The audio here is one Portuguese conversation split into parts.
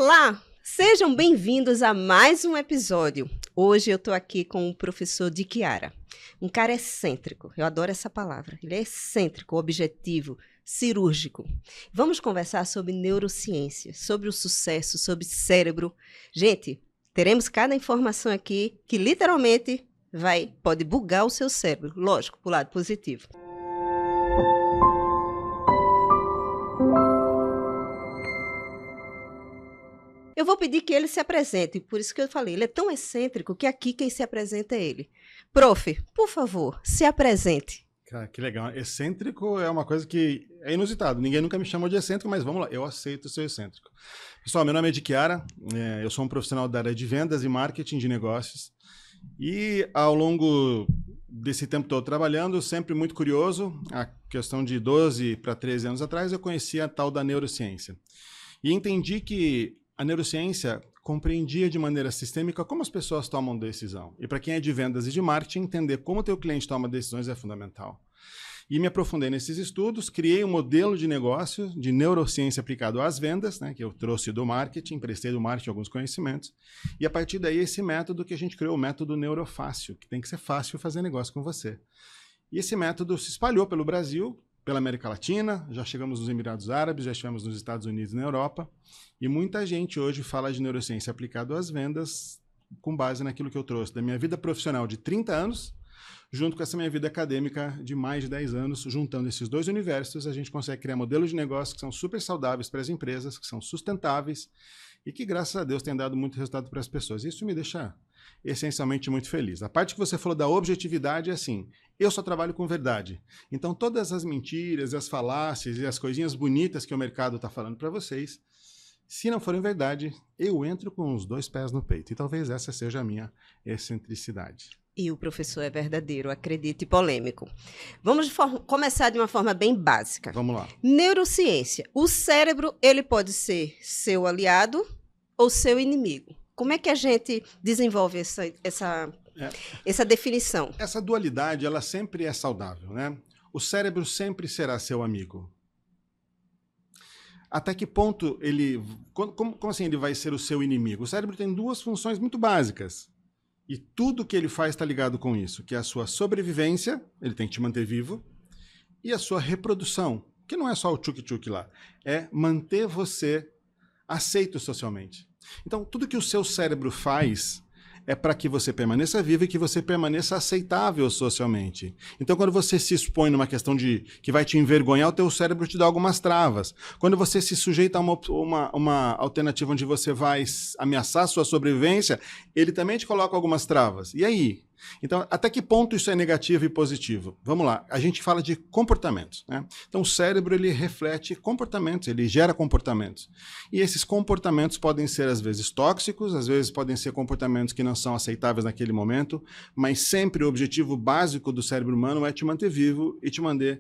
Olá! Sejam bem-vindos a mais um episódio. Hoje eu estou aqui com o professor de Chiara, um cara excêntrico, eu adoro essa palavra. Ele é excêntrico, objetivo, cirúrgico. Vamos conversar sobre neurociência, sobre o sucesso, sobre cérebro. Gente, teremos cada informação aqui que literalmente pode bugar o seu cérebro, lógico, pro lado positivo. Eu vou pedir que ele se apresente, por isso que eu falei, ele é tão excêntrico que aqui quem se apresenta é ele. Prof, por favor, se apresente. Cara, que legal. Excêntrico é uma coisa que é inusitado. Ninguém nunca me chamou de excêntrico, mas vamos lá, eu aceito ser excêntrico. Pessoal, meu nome é Chiara, eu sou um profissional da área de vendas e marketing de negócios. E ao longo desse tempo todo trabalhando, sempre muito curioso, a questão de 12 para 13 anos atrás, eu conheci a tal da neurociência. E entendi que a neurociência compreendia de maneira sistêmica como as pessoas tomam decisão. E para quem é de vendas e de marketing, entender como o teu cliente toma decisões é fundamental. E me aprofundei nesses estudos, criei um modelo de negócio de neurociência aplicado às vendas, né, que eu trouxe do marketing, emprestei do marketing alguns conhecimentos. E a partir daí, esse método que a gente criou, o método Neurofácil, que tem que ser fácil fazer negócio com você. E esse método se espalhou pelo Brasil, pela América Latina, já chegamos nos Emirados Árabes, já estivemos nos Estados Unidos e na Europa, e muita gente hoje fala de neurociência aplicada às vendas com base naquilo que eu trouxe da minha vida profissional de 30 anos, junto com essa minha vida acadêmica de mais de 10 anos, juntando esses dois universos, a gente consegue criar modelos de negócio que são super saudáveis para as empresas, que são sustentáveis e que, graças a Deus, têm dado muito resultado para as pessoas. Isso me deixa essencialmente muito feliz. A parte que você falou da objetividade é assim, eu só trabalho com verdade. Então todas as mentiras, as falácias e as coisinhas bonitas que o mercado está falando para vocês, se não forem verdade, eu entro com os dois pés no peito. E talvez essa seja a minha excentricidade. E o professor é verdadeiro, acredite, polêmico. Vamos começar de uma forma bem básica. Vamos lá. Neurociência. O cérebro, ele pode ser seu aliado ou seu inimigo. Como é que a gente desenvolve essa definição? Essa dualidade, ela sempre é saudável, né? O cérebro sempre será seu amigo. Até que ponto ele... Como assim ele vai ser o seu inimigo? O cérebro tem duas funções muito básicas. E tudo que ele faz está ligado com isso, que é a sua sobrevivência, ele tem que te manter vivo, e a sua reprodução, que não é só o tchuk-tchuk lá, é manter você aceito socialmente. Então, tudo que o seu cérebro faz é para que você permaneça vivo e que você permaneça aceitável socialmente. Então, quando você se expõe numa questão que vai te envergonhar, o teu cérebro te dá algumas travas. Quando você se sujeita a uma alternativa onde você vai ameaçar a sua sobrevivência, ele também te coloca algumas travas. E aí? Então, até que ponto isso é negativo e positivo? Vamos lá, a gente fala de comportamentos, né? Então, o cérebro, ele reflete comportamentos, ele gera comportamentos. E esses comportamentos podem ser, às vezes, tóxicos, às vezes podem ser comportamentos que não são aceitáveis naquele momento, mas sempre o objetivo básico do cérebro humano é te manter vivo e te manter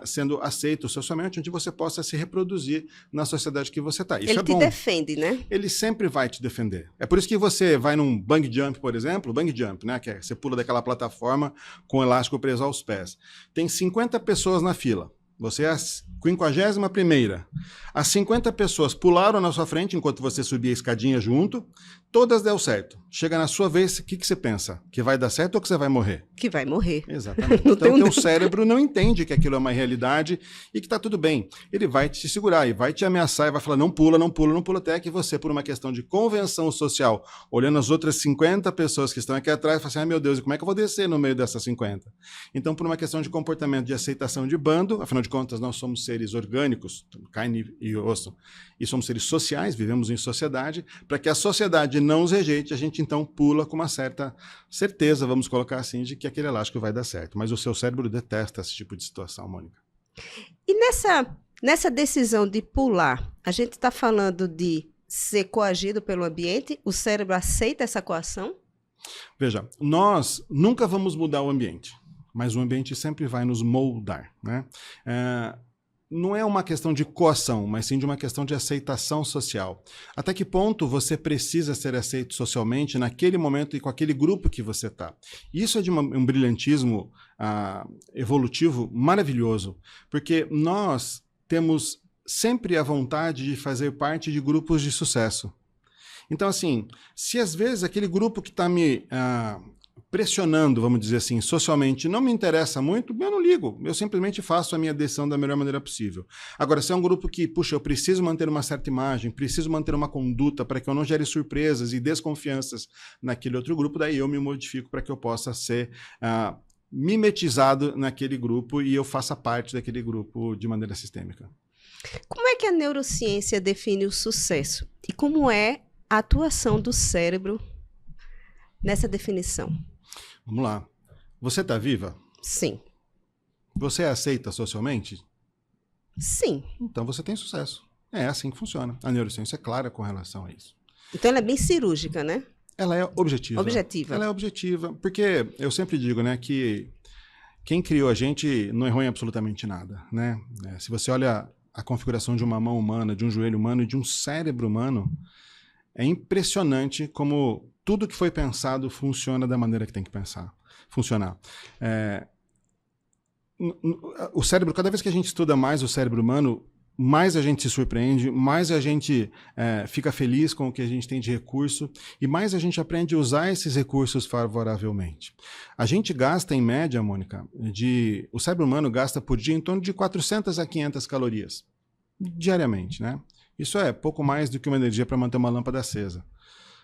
sendo aceito socialmente, onde você possa se reproduzir na sociedade que você está. Isso ele é bom. Ele te defende, né? Ele sempre vai te defender. É por isso que você vai num bungee jump, por exemplo, bungee jump, né? Que você pula daquela plataforma com o elástico preso aos pés. Tem 50 pessoas na fila. Você é a 51ª. As 50 pessoas pularam na sua frente enquanto você subia a escadinha junto. Todas deu certo. Chega na sua vez, o que você pensa? Que vai dar certo ou que você vai morrer? Que vai morrer. Exatamente. Então, o teu cérebro não entende que aquilo é uma realidade e que está tudo bem. Ele vai te segurar e vai te ameaçar e vai falar não pula, não pula, não pula, até que você, por uma questão de convenção social, olhando as outras 50 pessoas que estão aqui atrás, fala assim, ai meu Deus, e como é que eu vou descer no meio dessas 50? Então, por uma questão de comportamento de aceitação de bando, afinal de contas, nós somos seres orgânicos, carne e osso, e somos seres sociais, vivemos em sociedade, para que a sociedade não nos rejeite, a gente então pula com uma certa certeza, vamos colocar assim, de que aquele elástico vai dar certo. Mas o seu cérebro detesta esse tipo de situação, Mônica. E nessa decisão de pular, a gente está falando de ser coagido pelo ambiente? O cérebro aceita essa coação? Veja, nós nunca vamos mudar o ambiente, mas o ambiente sempre vai nos moldar, né? Não é uma questão de coação, mas sim de uma questão de aceitação social. Até que ponto você precisa ser aceito socialmente naquele momento e com aquele grupo que você está? Isso é de um brilhantismo evolutivo maravilhoso, porque nós temos sempre a vontade de fazer parte de grupos de sucesso. Então, assim, se às vezes aquele grupo que está me pressionando, vamos dizer assim, socialmente, não me interessa muito, eu não ligo. Eu simplesmente faço a minha decisão da melhor maneira possível. Agora, se é um grupo que, puxa, eu preciso manter uma certa imagem, preciso manter uma conduta para que eu não gere surpresas e desconfianças naquele outro grupo, daí eu me modifico para que eu possa ser mimetizado naquele grupo e eu faça parte daquele grupo de maneira sistêmica. Como é que a neurociência define o sucesso? E como é a atuação do cérebro nessa definição? Vamos lá. Você está viva? Sim. Você é aceita socialmente? Sim. Então você tem sucesso. É assim que funciona. A neurociência é clara com relação a isso. Então ela é bem cirúrgica, né? Ela é objetiva. Objetiva. Ela é objetiva, porque eu sempre digo, né, que quem criou a gente não errou em absolutamente nada, né? Se você olha a configuração de uma mão humana, de um joelho humano e de um cérebro humano, é impressionante como tudo que foi pensado funciona da maneira que tem que funcionar. O cérebro, cada vez que a gente estuda mais o cérebro humano, mais a gente se surpreende, mais a gente fica feliz com o que a gente tem de recurso e mais a gente aprende a usar esses recursos favoravelmente. A gente gasta, em média, Mônica, o cérebro humano gasta por dia em torno de 400 a 500 calorias, diariamente, né? Isso é pouco mais do que uma energia para manter uma lâmpada acesa.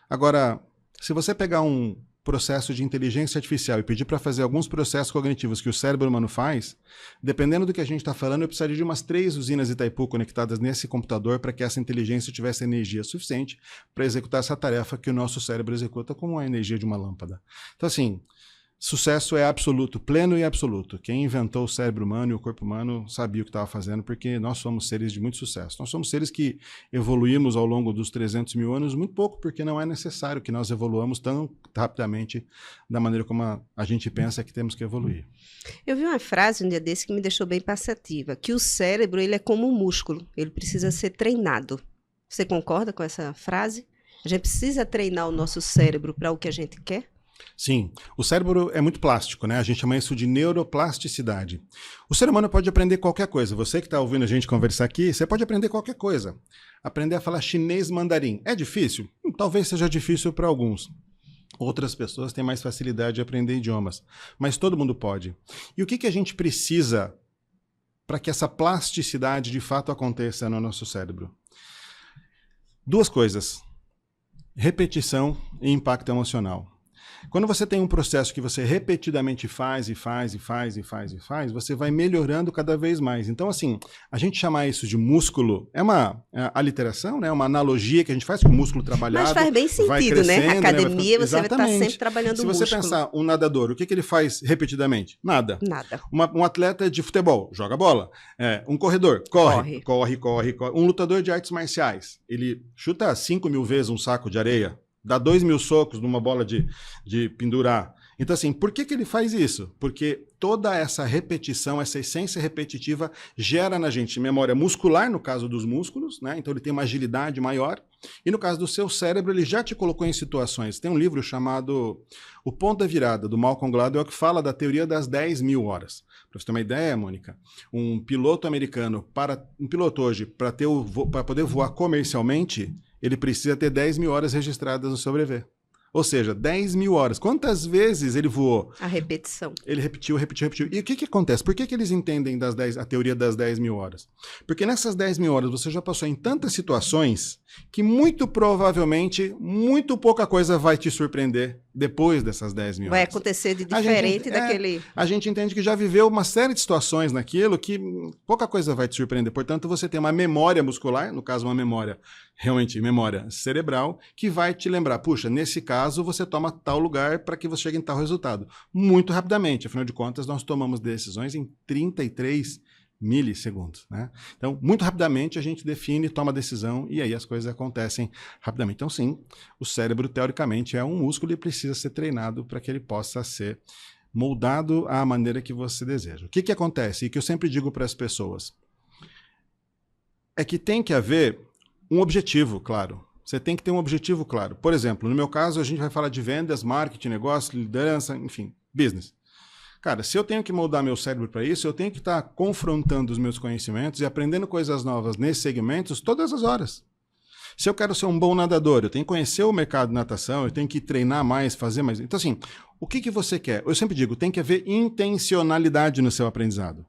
Agora, se você pegar um processo de inteligência artificial e pedir para fazer alguns processos cognitivos que o cérebro humano faz, dependendo do que a gente está falando, eu precisaria de umas 3 usinas Itaipu conectadas nesse computador para que essa inteligência tivesse energia suficiente para executar essa tarefa que o nosso cérebro executa como a energia de uma lâmpada. Então, assim, sucesso é absoluto, pleno e absoluto. Quem inventou o cérebro humano e o corpo humano sabia o que estava fazendo, porque nós somos seres de muito sucesso. Nós somos seres que evoluímos ao longo dos 300 mil anos muito pouco, porque não é necessário que nós evoluamos tão rapidamente da maneira como a gente pensa que temos que evoluir. Eu vi uma frase um dia desse que me deixou bem pensativa, que o cérebro ele é como um músculo, ele precisa ser treinado. Você concorda com essa frase? A gente precisa treinar o nosso cérebro para o que a gente quer? Sim, o cérebro é muito plástico, né? A gente chama isso de neuroplasticidade. O ser humano pode aprender qualquer coisa. Você que está ouvindo a gente conversar aqui, você pode aprender qualquer coisa. Aprender a falar chinês mandarim. É difícil? Talvez seja difícil para alguns. Outras pessoas têm mais facilidade de aprender idiomas. Mas todo mundo pode. E o que a gente precisa para que essa plasticidade de fato aconteça no nosso cérebro? 2 coisas. Repetição e impacto emocional. Quando você tem um processo que você repetidamente faz, você vai melhorando cada vez mais. Então, assim, a gente chamar isso de músculo é uma aliteração, né? Uma analogia que a gente faz com o músculo trabalhado. Mas faz bem sentido, né? Na academia você vai estar sempre trabalhando o músculo. Se você pensar um nadador, o que ele faz repetidamente? Nada. Nada. Um atleta de futebol, joga bola. Um corredor, corre. Um lutador de artes marciais, ele chuta 5.000 vezes um saco de areia. Dá 2.000 socos numa bola de pendurar. Então, assim, por que ele faz isso? Porque toda essa repetição, essa essência repetitiva gera na gente memória muscular, no caso dos músculos, né? Então ele tem uma agilidade maior. E no caso do seu cérebro, ele já te colocou em situações. Tem um livro chamado O Ponto da Virada, do Malcolm Gladwell, que fala da teoria das 10.000 horas. Para você ter uma ideia, Mônica, um piloto americano, hoje, para poder voar comercialmente, ele precisa ter 10.000 horas registradas no seu brevet. Ou seja, 10.000 horas. Quantas vezes ele voou? A repetição. Ele repetiu. E o que acontece? Por que eles entendem a teoria das 10.000 horas? Porque nessas 10.000 horas você já passou em tantas situações que muito provavelmente muito pouca coisa vai te surpreender depois dessas 10.000 horas. Vai acontecer de diferente daquele... A gente entende que já viveu uma série de situações naquilo que pouca coisa vai te surpreender. Portanto, você tem uma memória muscular, no caso uma memória cerebral, que vai te lembrar, puxa, nesse caso você toma tal lugar para que você chegue em tal resultado. Muito rapidamente, afinal de contas, nós tomamos decisões em 33 milissegundos, né? Então, muito rapidamente a gente define, toma decisão e aí as coisas acontecem rapidamente. Então, sim, o cérebro, teoricamente, é um músculo e precisa ser treinado para que ele possa ser moldado à maneira que você deseja. O que acontece? E que eu sempre digo para as pessoas é que tem que haver um objetivo, claro. Você tem que ter um objetivo claro. Por exemplo, no meu caso, a gente vai falar de vendas, marketing, negócio, liderança, enfim, business. Cara, se eu tenho que moldar meu cérebro para isso, eu tenho que estar confrontando os meus conhecimentos e aprendendo coisas novas nesses segmentos todas as horas. Se eu quero ser um bom nadador, eu tenho que conhecer o mercado de natação, eu tenho que treinar mais, fazer mais. Então, assim, o que você quer? Eu sempre digo, tem que haver intencionalidade no seu aprendizado.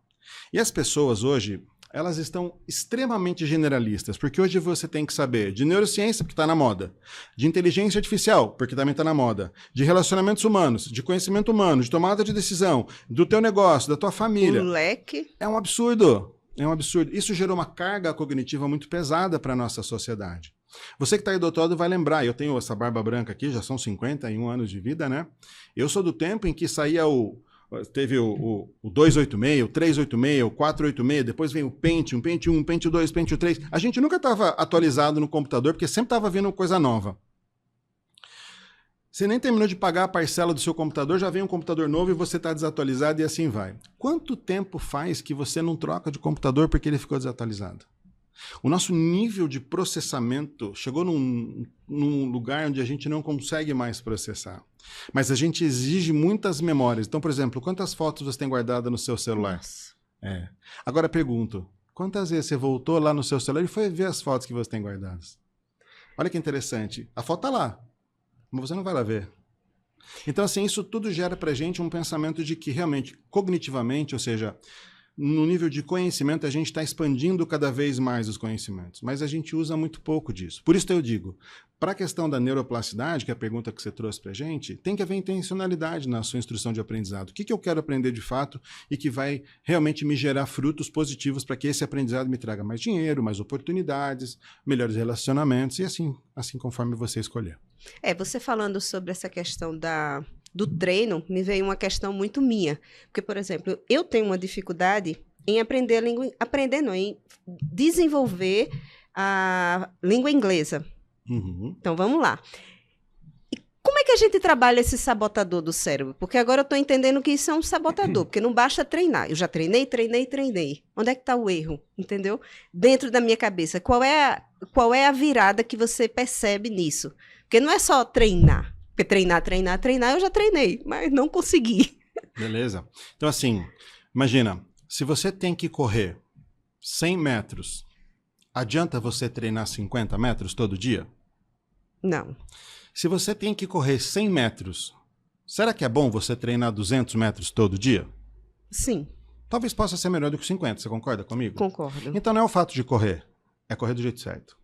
E as pessoas hoje, elas estão extremamente generalistas, porque hoje você tem que saber de neurociência, porque está na moda, de inteligência artificial, porque também está na moda, de relacionamentos humanos, de conhecimento humano, de tomada de decisão, do teu negócio, da tua família. O leque. É um absurdo. É um absurdo. Isso gerou uma carga cognitiva muito pesada para a nossa sociedade. Você que está aí do outro lado vai lembrar, eu tenho essa barba branca aqui, já são 51 anos de vida, né? Eu sou do tempo em que saía teve o 286, o 386, o 486, depois vem o Pentium, Pentium 1, Pentium 2, Pentium 3. A gente nunca estava atualizado no computador, porque sempre estava vindo coisa nova. Você nem terminou de pagar a parcela do seu computador, já vem um computador novo e você está desatualizado e assim vai. Quanto tempo faz que você não troca de computador porque ele ficou desatualizado? O nosso nível de processamento chegou num lugar onde a gente não consegue mais processar. Mas a gente exige muitas memórias. Então, por exemplo, quantas fotos você tem guardada no seu celular? Agora pergunto, quantas vezes você voltou lá no seu celular e foi ver as fotos que você tem guardadas? Olha que interessante. A foto está lá, mas você não vai lá ver. Então, assim, isso tudo gera pra gente um pensamento de que realmente, cognitivamente, ou seja, no nível de conhecimento, a gente está expandindo cada vez mais os conhecimentos, mas a gente usa muito pouco disso. Por isso eu digo, para a questão da neuroplasticidade, que é a pergunta que você trouxe para a gente, tem que haver intencionalidade na sua instrução de aprendizado. O que eu quero aprender de fato e que vai realmente me gerar frutos positivos para que esse aprendizado me traga mais dinheiro, mais oportunidades, melhores relacionamentos e assim conforme você escolher. Você falando sobre essa questão do treino, me veio uma questão muito minha. Porque, por exemplo, eu tenho uma dificuldade em em desenvolver a língua inglesa. Uhum. Então, vamos lá. E como é que a gente trabalha esse sabotador do cérebro? Porque agora eu estou entendendo que isso é um sabotador, porque não basta treinar. Eu já treinei. Onde é que está o erro? Entendeu? Dentro da minha cabeça. Qual é a virada que você percebe nisso? Porque não é só treinar. Porque treinar, eu já treinei, mas não consegui. Beleza. Então, assim, imagina, se você tem que correr 100 metros, adianta você treinar 50 metros todo dia? Não. Se você tem que correr 100 metros, será que é bom você treinar 200 metros todo dia? Sim. Talvez possa ser melhor do que 50, você concorda comigo? Concordo. Então não é o fato de correr, é correr do jeito certo.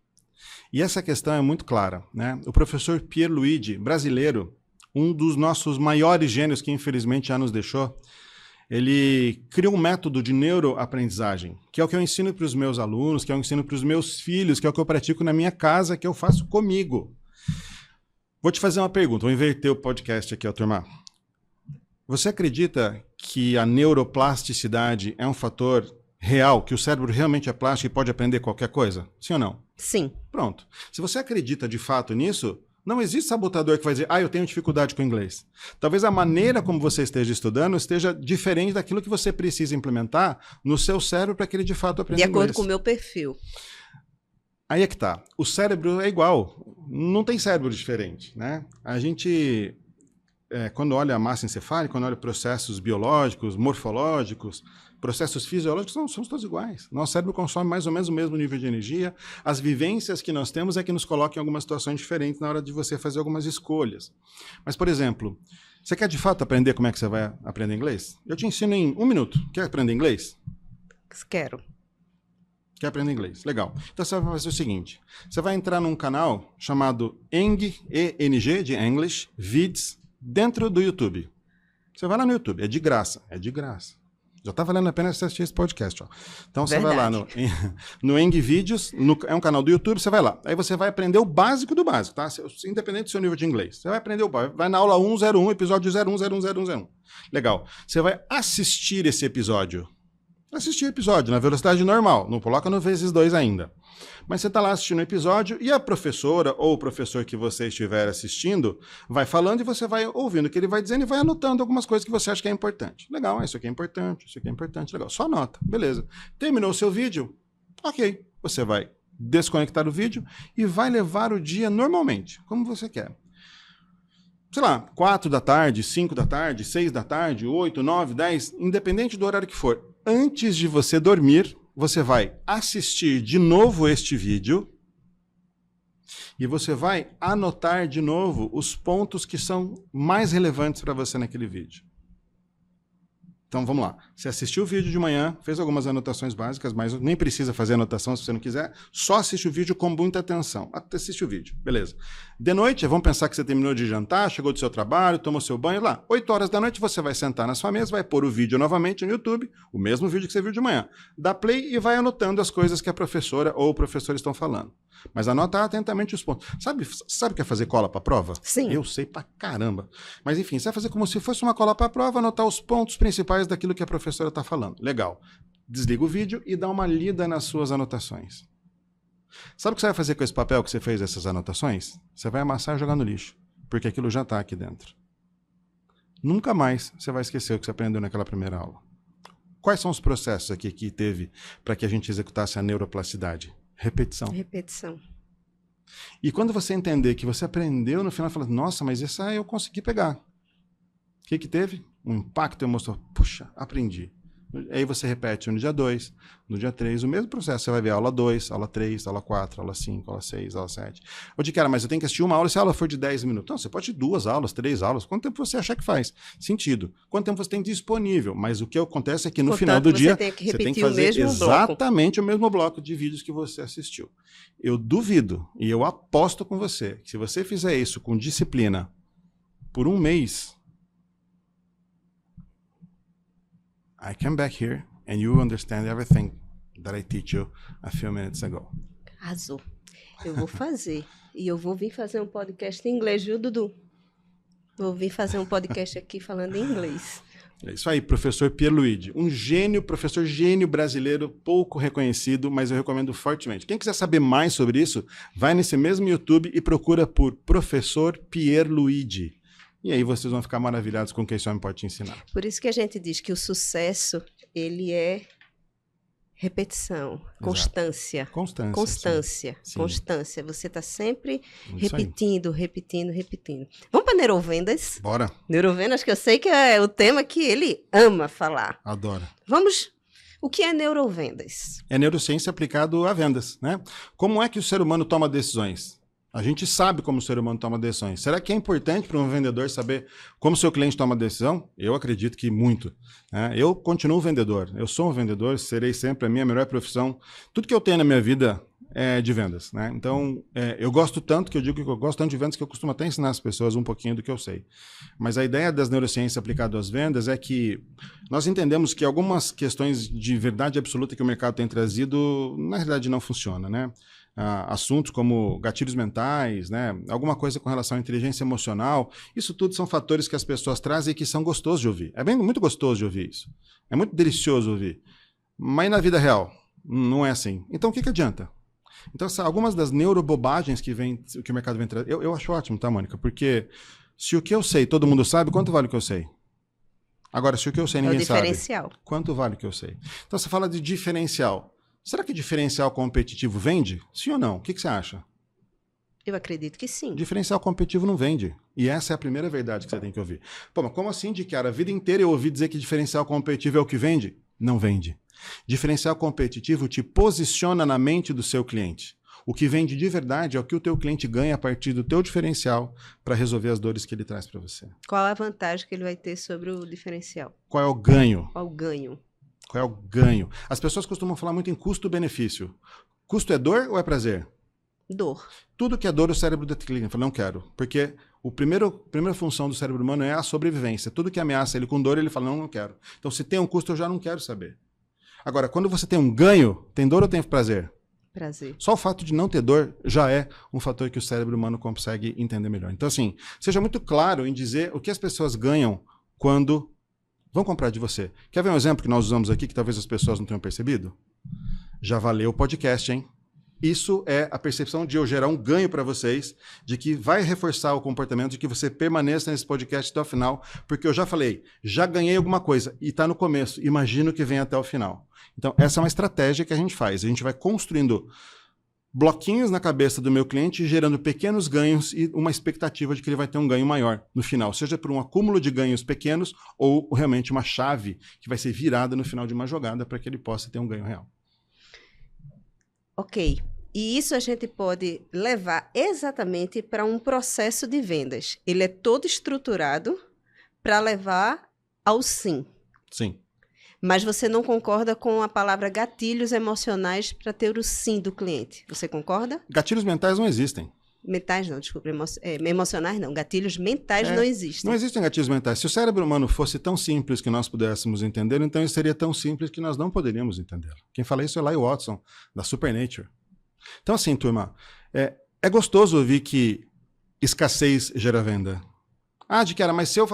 E essa questão é muito clara, né? O professor Pierluigi, brasileiro, um dos nossos maiores gênios que infelizmente já nos deixou, ele criou um método de neuroaprendizagem, que é o que eu ensino para os meus alunos, que é o que eu ensino para os meus filhos, que é o que eu pratico na minha casa, que eu faço comigo. Vou te fazer uma pergunta, vou inverter o podcast aqui, ó, turma. Você acredita que a neuroplasticidade é um fator real, que o cérebro realmente é plástico e pode aprender qualquer coisa? Sim ou não? Sim. Pronto. Se você acredita de fato nisso, não existe sabotador que vai dizer, eu tenho dificuldade com o inglês. Talvez a maneira como você esteja estudando esteja diferente daquilo que você precisa implementar no seu cérebro para que ele de fato aprenda inglês. De acordo com o meu perfil. Aí é que tá. O cérebro é igual. Não tem cérebro diferente, né? A gente, quando olha a massa encefálica, quando olha processos biológicos, morfológicos, processos fisiológicos, somos todos iguais. Nosso cérebro consome mais ou menos o mesmo nível de energia. As vivências que nós temos é que nos colocam em algumas situações diferentes na hora de você fazer algumas escolhas. Mas, por exemplo, você quer de fato aprender como é que você vai aprender inglês? Eu te ensino em 1 minuto. Quer aprender inglês? Quero. Quer aprender inglês? Legal. Então você vai fazer o seguinte. Você vai entrar num canal chamado ENG, E-N-G, de English, Vids, dentro do YouTube. Você vai lá no YouTube. É de graça. É de graça. Já está valendo a pena assistir esse podcast. Ó. Então você vai lá no Eng Vídeos, é um canal do YouTube, você vai lá. Aí você vai aprender o básico do básico, tá? Independente do seu nível de inglês. Você vai aprender o básico. Vai na aula 101, episódio 010101. Legal. Você vai assistir esse episódio. Assistir o episódio na velocidade normal. Não coloca no vezes 2 ainda. Mas você está lá assistindo o episódio e a professora ou o professor que você estiver assistindo vai falando e você vai ouvindo o que ele vai dizendo e vai anotando algumas coisas que você acha que é importante. Legal, isso aqui é importante, isso aqui é importante, legal. Só anota, beleza. Terminou o seu vídeo? Ok. Você vai desconectar o vídeo e vai levar o dia normalmente, como você quer. sei lá, 4 da tarde, 5 da tarde, 6 da tarde, 8, 9, 10, independente do horário que for. Antes de você dormir, você vai assistir de novo este vídeo e você vai anotar de novo os pontos que são mais relevantes para você naquele vídeo. Então, vamos lá. Você assistiu o vídeo de manhã, fez algumas anotações básicas, mas nem precisa fazer anotação se você não quiser. Só assiste o vídeo com muita atenção. Assiste o vídeo, beleza. De noite, vamos pensar que você terminou de jantar, chegou do seu trabalho, tomou seu banho, lá. 8 horas da noite, você vai sentar na sua mesa, vai pôr o vídeo novamente no YouTube, o mesmo vídeo que você viu de manhã. Dá play e vai anotando as coisas que a professora ou o professor estão falando. Mas anota atentamente os pontos. Sabe o que é fazer cola para prova? Sim. Eu sei pra caramba. Mas enfim, você vai fazer como se fosse uma cola para prova, anotar os pontos principais daquilo que a professora está falando. Legal. Desliga o vídeo e dá uma lida nas suas anotações. Sabe o que você vai fazer com esse papel que você fez essas anotações? Você vai amassar e jogar no lixo, porque aquilo já está aqui dentro. Nunca mais você vai esquecer o que você aprendeu naquela primeira aula. Quais são os processos aqui que teve para que a gente executasse a neuroplasticidade? Repetição. Repetição. E quando você entender que você aprendeu, no final fala, nossa, mas essa eu consegui pegar. O que teve? Um impacto emocional. Puxa, aprendi. Aí você repete no dia 2, no dia 3, o mesmo processo. Você vai ver aula 2, aula 3, aula 4, aula 5, aula 6, aula 7. Ou de cara, mas eu tenho que assistir uma aula se a aula for de 10 minutos. Não, você pode ir 2 aulas, 3 aulas. Quanto tempo você achar que faz sentido? Quanto tempo você tem disponível? Mas o que acontece é que no final do dia, você tem que fazer exatamente o mesmo bloco de vídeos que você assistiu. Eu duvido e eu aposto com você que se você fizer isso com disciplina por 1 mês, I come back here and you understand everything that I teach you a few minutes ago. Arrasou. Eu vou fazer. E eu vou vir fazer um podcast em inglês, viu, Dudu? Vou vir fazer um podcast aqui falando em inglês. É isso aí, professor Pierluigi. Um gênio, professor gênio brasileiro, pouco reconhecido, mas eu recomendo fortemente. Quem quiser saber mais sobre isso, vai nesse mesmo YouTube e procura por Professor Pierluigi. E aí vocês vão ficar maravilhados com o que esse homem pode te ensinar. Por isso que a gente diz que o sucesso, ele é repetição, constância. Constância. Constância. Você está sempre Isso repetindo. Vamos para neurovendas? Bora. Neurovendas, que eu sei que é o tema que ele ama falar. Adoro. Vamos. O que é neurovendas? É neurociência aplicado a vendas, né? Como é que o ser humano toma decisões? A gente sabe como o ser humano toma decisões. Será que é importante para um vendedor saber como o seu cliente toma decisão? Eu acredito que muito. Né? Eu continuo vendedor. Eu sou um vendedor, serei sempre a minha melhor profissão. Tudo que eu tenho na minha vida é de vendas. Né? Então, eu gosto tanto que eu digo que eu gosto tanto de vendas que eu costumo até ensinar as pessoas um pouquinho do que eu sei. Mas a ideia das neurociências aplicadas às vendas é que nós entendemos que algumas questões de verdade absoluta que o mercado tem trazido, na realidade, não funciona, né? Assuntos como gatilhos mentais, né? Alguma coisa com relação à inteligência emocional, isso tudo são fatores que as pessoas trazem e que são gostosos de ouvir. É muito gostoso de ouvir isso. É muito delicioso ouvir. Mas na vida real, não é assim. Então o que adianta? Então algumas das neurobobagens que o mercado vem trazer, eu acho ótimo, tá, Mônica? Porque se o que eu sei todo mundo sabe, quanto vale o que eu sei? Agora, se o que eu sei ninguém sabe, quanto vale o que eu sei? Então você fala de diferencial. Será que diferencial competitivo vende? Sim ou não? O que você acha? Eu acredito que sim. Diferencial competitivo não vende. E essa é a primeira verdade que você tem que ouvir. Pô, mas como assim, de cara? A vida inteira eu ouvi dizer que diferencial competitivo é o que vende? Não vende. Diferencial competitivo te posiciona na mente do seu cliente. O que vende de verdade é o que o teu cliente ganha a partir do teu diferencial para resolver as dores que ele traz para você. Qual a vantagem que ele vai ter sobre o diferencial? Qual é o ganho? Qual o ganho? Qual é o ganho? As pessoas costumam falar muito em custo-benefício. Custo é dor ou é prazer? Dor. Tudo que é dor, o cérebro declina. Fala, não quero. Porque a primeira função do cérebro humano é a sobrevivência. Tudo que ameaça ele com dor, ele fala, não quero. Então, se tem um custo, eu já não quero saber. Agora, quando você tem um ganho, tem dor ou tem prazer? Prazer. Só o fato de não ter dor já é um fator que o cérebro humano consegue entender melhor. Então, assim, seja muito claro em dizer o que as pessoas ganham quando vão comprar de você. Quer ver um exemplo que nós usamos aqui que talvez as pessoas não tenham percebido? Já valeu o podcast, hein? Isso é a percepção de eu gerar um ganho para vocês, de que vai reforçar o comportamento, de que você permaneça nesse podcast até o final, porque eu já falei, já ganhei alguma coisa e está no começo, imagino que venha até o final. Então, essa é uma estratégia que a gente faz. A gente vai construindo bloquinhos na cabeça do meu cliente, gerando pequenos ganhos e uma expectativa de que ele vai ter um ganho maior no final, seja por um acúmulo de ganhos pequenos ou realmente uma chave que vai ser virada no final de uma jogada para que ele possa ter um ganho real. Ok. E isso a gente pode levar exatamente para um processo de vendas. Ele é todo estruturado para levar ao sim. Sim. Mas você não concorda com a palavra gatilhos emocionais para ter o sim do cliente. Você concorda? Gatilhos mentais não existem. Mentais não, desculpa. Emocionais não. Gatilhos mentais não existem. Não existem gatilhos mentais. Se o cérebro humano fosse tão simples que nós pudéssemos entender, então ele seria tão simples que nós não poderíamos entendê-lo. Quem fala isso é Eli Watson, da Supernature. Então, assim, turma, é gostoso ouvir que escassez gera venda. Ah, de que era, mas se eu...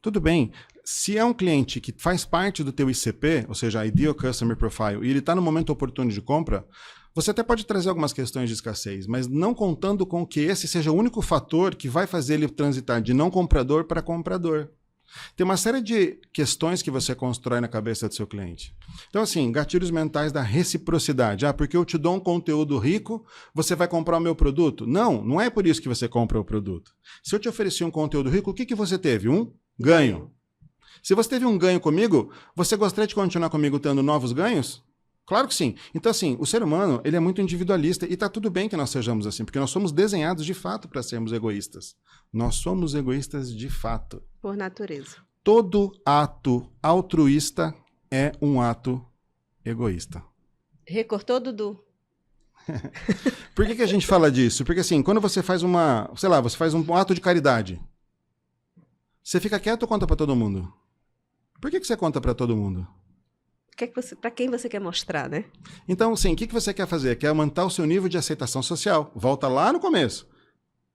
Tudo bem. Se é um cliente que faz parte do teu ICP, ou seja, Ideal Customer Profile, e ele está no momento oportuno de compra, você até pode trazer algumas questões de escassez, mas não contando com que esse seja o único fator que vai fazer ele transitar de não comprador para comprador. Tem uma série de questões que você constrói na cabeça do seu cliente. Então, assim, gatilhos mentais da reciprocidade. Ah, porque eu te dou um conteúdo rico, você vai comprar o meu produto? Não, não é por isso que você compra o produto. Se eu te ofereci um conteúdo rico, o que você teve? Um ganho. Se você teve um ganho comigo, você gostaria de continuar comigo tendo novos ganhos? Claro que sim. Então, assim, o ser humano, ele é muito individualista e está tudo bem que nós sejamos assim, porque nós somos desenhados de fato para sermos egoístas. Nós somos egoístas de fato. Por natureza. Todo ato altruísta é um ato egoísta. Recortou, Dudu? Por que a gente fala disso? Porque, assim, quando você faz você faz um ato de caridade, você fica quieto ou conta para todo mundo? Por que você conta para todo mundo? Para quem você quer mostrar, né? Então, sim, o que você quer fazer? Quer aumentar o seu nível de aceitação social. Volta lá no começo.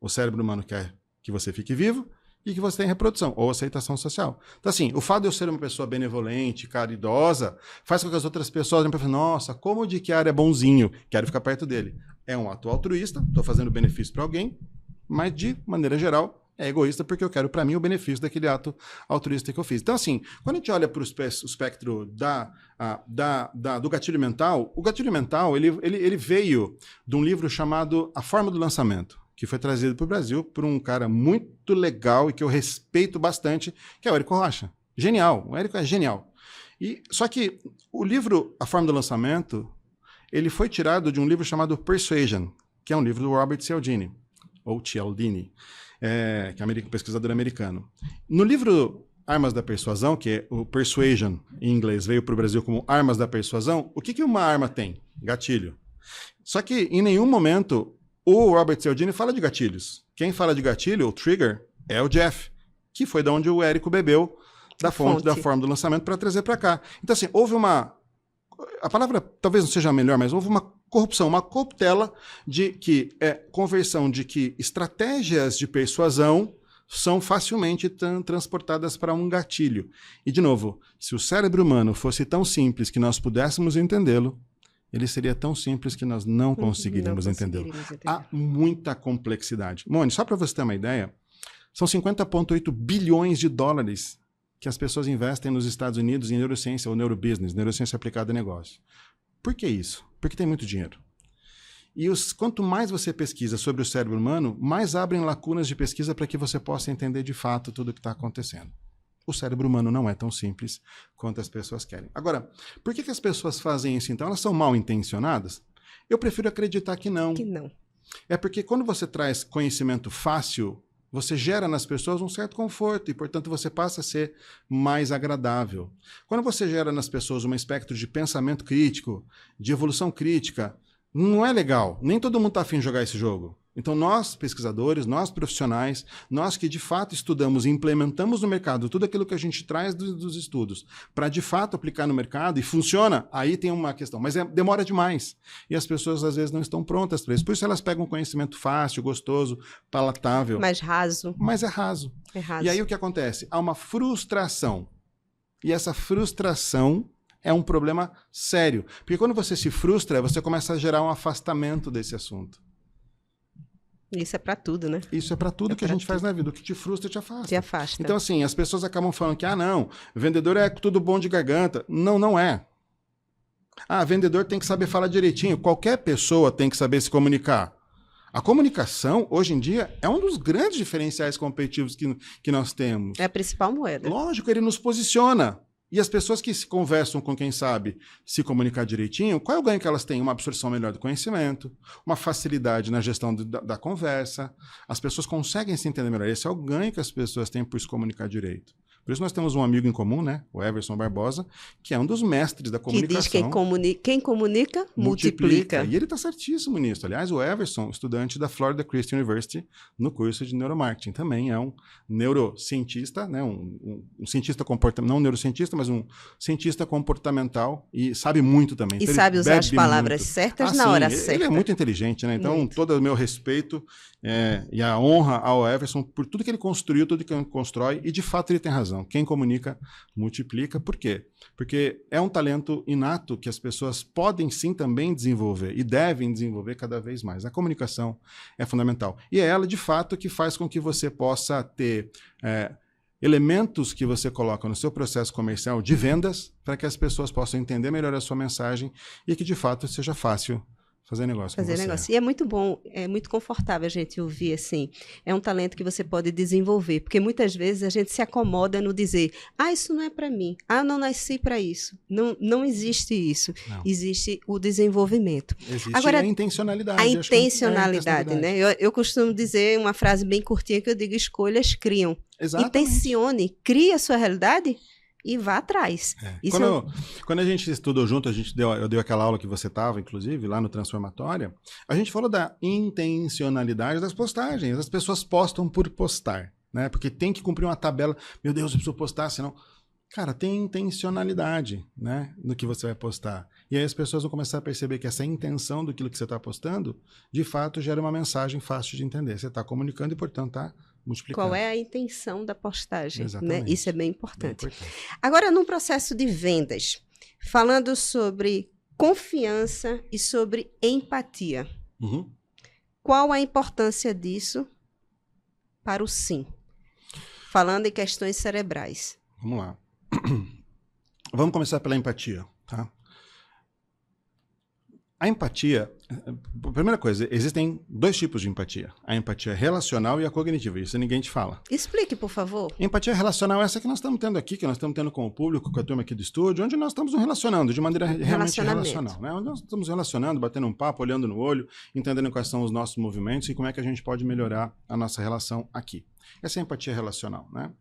O cérebro humano quer que você fique vivo e que você tenha reprodução, ou aceitação social. Então, assim, o fato de eu ser uma pessoa benevolente, caridosa, faz com que as outras pessoas olhem para falar, nossa, como o Dick Yara é bonzinho, quero ficar perto dele. É um ato altruísta, estou fazendo benefício para alguém, mas, de maneira geral, é egoísta porque eu quero para mim o benefício daquele ato altruísta que eu fiz. Então, assim, quando a gente olha para o espectro do gatilho mental, o gatilho mental ele veio de um livro chamado A Forma do Lançamento, que foi trazido para o Brasil por um cara muito legal e que eu respeito bastante, que é o Érico Rocha. Genial, o Érico é genial. Só que o livro A Forma do Lançamento, ele foi tirado de um livro chamado Persuasion, que é um livro do Robert Cialdini, ou Cialdini, que é um pesquisador americano. No livro Armas da Persuasão, que é o Persuasion, em inglês, veio para o Brasil como Armas da Persuasão, o que uma arma tem? Gatilho. Só que em nenhum momento o Robert Cialdini fala de gatilhos. Quem fala de gatilho, o trigger, é o Jeff, que foi de onde o Érico bebeu da fonte da forma do lançamento para trazer para cá. Então, assim, houve uma... A palavra talvez não seja a melhor, mas houve uma corrupção, uma corruptela de que conversão de que estratégias de persuasão são facilmente transportadas para um gatilho. E, de novo, se o cérebro humano fosse tão simples que nós pudéssemos entendê-lo, ele seria tão simples que nós não conseguiríamos entendê-lo. Há muita complexidade. Moni, só para você ter uma ideia, são 50,8 bilhões de dólares que as pessoas investem nos Estados Unidos em neurociência ou neurobusiness, neurociência aplicada a negócio. Por que isso? Porque tem muito dinheiro. E quanto mais você pesquisa sobre o cérebro humano, mais abrem lacunas de pesquisa para que você possa entender de fato tudo o que está acontecendo. O cérebro humano não é tão simples quanto as pessoas querem. Agora, por que as pessoas fazem isso então? Elas são mal intencionadas? Eu prefiro acreditar que não. Que não. É porque quando você traz conhecimento fácil, você gera nas pessoas um certo conforto e, portanto, você passa a ser mais agradável. Quando você gera nas pessoas um espectro de pensamento crítico, de evolução crítica, não é legal. Nem todo mundo está afim de jogar esse jogo. Então, nós, pesquisadores, nós, profissionais, nós que de fato estudamos e implementamos no mercado tudo aquilo que a gente traz dos estudos para de fato aplicar no mercado e funciona, aí tem uma questão. Mas demora demais. E as pessoas, às vezes, não estão prontas para isso. Por isso, elas pegam um conhecimento fácil, gostoso, palatável. Mais raso. Mas é raso. É raso. E aí o que acontece? Há uma frustração. E essa frustração é um problema sério. Porque quando você se frustra, você começa a gerar um afastamento desse assunto. Isso é pra tudo, né? Isso é pra tudo que a gente faz na vida. O que te frustra, te afasta. Te afasta. Então, assim, as pessoas acabam falando que, não, vendedor é tudo bom de garganta. Não, não é. Ah, vendedor tem que saber falar direitinho. Qualquer pessoa tem que saber se comunicar. A comunicação, hoje em dia, é um dos grandes diferenciais competitivos que nós temos. É a principal moeda. Lógico, ele nos posiciona. E as pessoas que se conversam com quem sabe se comunicar direitinho, qual é o ganho que elas têm? Uma absorção melhor do conhecimento, uma facilidade na gestão da conversa. As pessoas conseguem se entender melhor. Esse é o ganho que as pessoas têm por se comunicar direito. Por isso nós temos um amigo em comum, né? O Everson Barbosa, que é um dos mestres da comunicação. Que diz quem comunica, multiplica. E ele está certíssimo nisso. Aliás, o Everson, estudante da Florida Christian University, no curso de neuromarketing, também é um neurocientista, né? Um cientista comportamental, não um neurocientista, mas um cientista comportamental e sabe muito também. E então, sabe usar as palavras muito. certas na hora ele certa. Ele é muito inteligente, né? Então, muito. todo o meu respeito e a honra ao Everson por tudo que ele construiu, tudo que ele constrói, e de fato ele tem razão. Quem comunica, multiplica. Por quê? Porque é um talento inato que as pessoas podem sim também desenvolver e devem desenvolver cada vez mais. A comunicação é fundamental. E é ela, de fato, que faz com que você possa ter elementos que você coloca no seu processo comercial de vendas para que as pessoas possam entender melhor a sua mensagem e que, de fato, seja fácil fazer negócio com você. E é muito bom, é muito confortável a gente ouvir assim. É um talento que você pode desenvolver, porque muitas vezes a gente se acomoda no dizer, isso não é para mim, não nasci para isso. Não existe isso. Não. Existe o desenvolvimento. Existe agora, a intencionalidade. A intencionalidade, né? Eu costumo dizer uma frase bem curtinha que eu digo, escolhas criam. Exatamente. Intencione, crie a sua realidade e vá atrás. Quando a gente estudou junto, eu dei aquela aula que você estava, inclusive, lá no Transformatória, a gente falou da intencionalidade das postagens. As pessoas postam por postar, né? Porque tem que cumprir uma tabela. Meu Deus, eu preciso postar, senão... Cara, tem intencionalidade, né, no que você vai postar. E aí as pessoas vão começar a perceber que essa intenção do que você está postando, de fato, gera uma mensagem fácil de entender. Você está comunicando e, portanto, está multiplicando. Qual é a intenção da postagem? Exatamente. Né? Isso é bem importante. Agora, no processo de vendas, falando sobre confiança e sobre empatia, qual a importância disso para o sim? Falando em questões cerebrais. Vamos lá. Vamos começar pela empatia, tá? A empatia, primeira coisa, existem dois tipos de empatia. A empatia relacional e a cognitiva. Isso ninguém te fala. Explique, por favor. Empatia relacional é essa que nós estamos tendo aqui, que nós estamos tendo com o público, com a turma aqui do estúdio, onde nós estamos nos relacionando de maneira realmente relacional. Né? Onde nós estamos relacionando, batendo um papo, olhando no olho, entendendo quais são os nossos movimentos e como é que a gente pode melhorar a nossa relação aqui. Essa é a empatia relacional, né?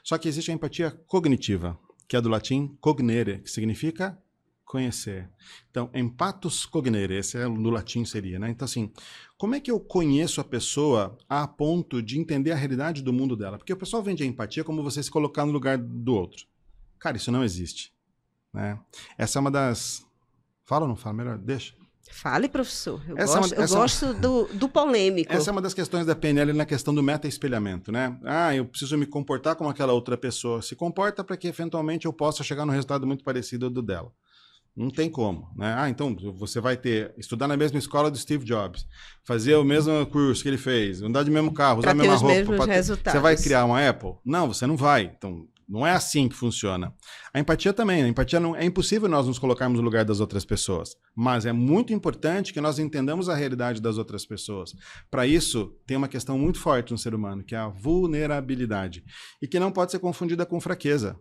Só que existe a empatia cognitiva, que é do latim cognere, que significa conhecer. Então, empathos cognere, esse é no latim seria, né? Então, assim, como é que eu conheço a pessoa a ponto de entender a realidade do mundo dela? Porque o pessoal vende a empatia como você se colocar no lugar do outro. Cara, isso não existe, né? Essa é uma das... Fala ou não fala? Melhor, deixa. Fale, professor. Eu gosto do polêmico. Essa é uma das questões da PNL na questão do meta-espelhamento, né? Eu preciso me comportar como aquela outra pessoa se comporta para que, eventualmente, eu possa chegar num resultado muito parecido do dela. Não tem como, né? Então você vai estudar na mesma escola do Steve Jobs, fazer o mesmo curso que ele fez, andar de mesmo carro, usar a mesma roupa. Você vai criar uma Apple? Não, você não vai. Então, não é assim que funciona. A empatia também. A empatia é impossível nós nos colocarmos no lugar das outras pessoas. Mas é muito importante que nós entendamos a realidade das outras pessoas. Para isso, tem uma questão muito forte no ser humano, que é a vulnerabilidade. E que não pode ser confundida com fraqueza.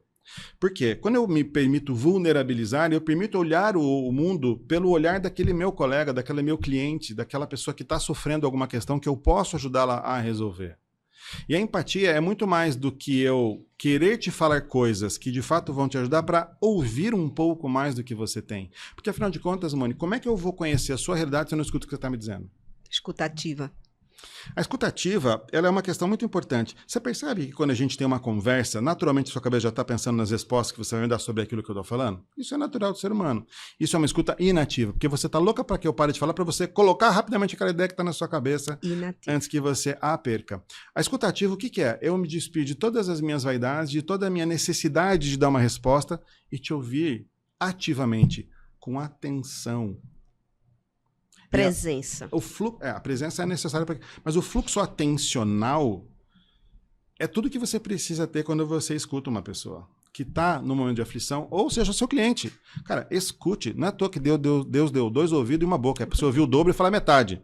Por quê? Quando eu me permito vulnerabilizar, eu permito olhar o mundo pelo olhar daquele meu colega, daquele meu cliente, daquela pessoa que está sofrendo alguma questão que eu posso ajudá-la a resolver. E a empatia é muito mais do que eu querer te falar coisas que de fato vão te ajudar para ouvir um pouco mais do que você tem. Porque afinal de contas, Moni, como é que eu vou conhecer a sua realidade se eu não escuto o que você está me dizendo? Escutativa. A escutativa, ela é uma questão muito importante. Você percebe que quando a gente tem uma conversa, naturalmente a sua cabeça já está pensando nas respostas que você vai me dar sobre aquilo que eu estou falando? Isso é natural do ser humano. Isso é uma escuta inativa, porque você está louca para que eu pare de falar, para você colocar rapidamente aquela ideia que está na sua cabeça antes que você a perca. A escutativa, o que é? Eu me despido de todas as minhas vaidades, de toda a minha necessidade de dar uma resposta e te ouvir ativamente, com atenção. Presença. A presença é necessária, mas o fluxo atencional é tudo que você precisa ter quando você escuta uma pessoa. que está no momento de aflição, ou seja, seu cliente. Cara, escute. Não é à toa que Deus deu 2 ouvidos e uma boca. A pessoa ouviu o dobro e fala metade.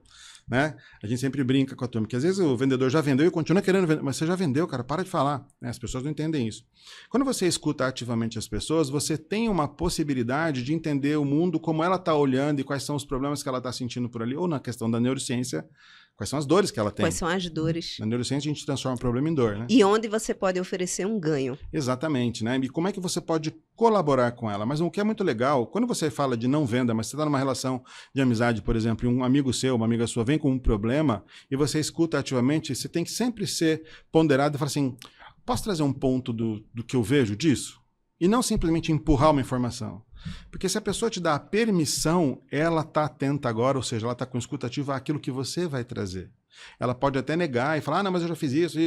Né? A gente sempre brinca com a turma, que às vezes o vendedor já vendeu e continua querendo vender, mas você já vendeu, cara, para de falar. Né? As pessoas não entendem isso. Quando você escuta ativamente as pessoas, você tem uma possibilidade de entender o mundo, como ela está olhando e quais são os problemas que ela está sentindo por ali, ou na questão da neurociência, quais são as dores que ela tem. Quais são as dores. Na neurociência a gente transforma o problema em dor, né? E onde você pode oferecer um ganho. Exatamente, né? E como é que você pode colaborar com ela? Mas o que é muito legal, quando você fala de não venda, mas você está numa relação de amizade, por exemplo, e um amigo seu, uma amiga sua vem com um problema e você escuta ativamente, você tem que sempre ser ponderado e falar assim, posso trazer um ponto do que eu vejo disso? E não simplesmente empurrar uma informação. Porque se a pessoa te dá a permissão, ela está atenta agora, ou seja, ela está com escuta ativa àquilo que você vai trazer. Ela pode até negar e falar, não, mas eu já fiz isso.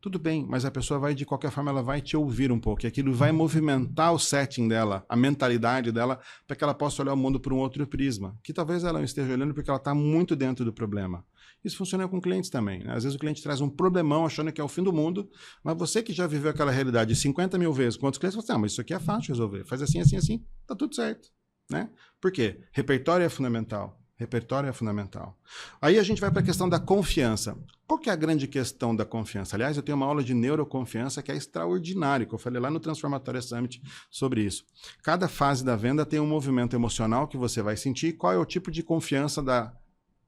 Tudo bem, mas a pessoa vai, de qualquer forma, ela vai te ouvir um pouco. E aquilo vai movimentar o setting dela, a mentalidade dela, para que ela possa olhar o mundo por um outro prisma. Que talvez ela não esteja olhando porque ela está muito dentro do problema. Isso funciona com clientes também. Né? Às vezes o cliente traz um problemão achando que é o fim do mundo, mas você que já viveu aquela realidade 50 mil vezes com outros clientes, você fala assim, mas isso aqui é fácil de resolver. Faz assim, assim, assim, tá tudo certo. Né? Por quê? Repertório é fundamental. Repertório é fundamental. Aí a gente vai para a questão da confiança. Qual que é a grande questão da confiança? Aliás, eu tenho uma aula de neuroconfiança que é extraordinária, que eu falei lá no Transformatória Summit sobre isso. Cada fase da venda tem um movimento emocional que você vai sentir. Qual é o tipo de confiança da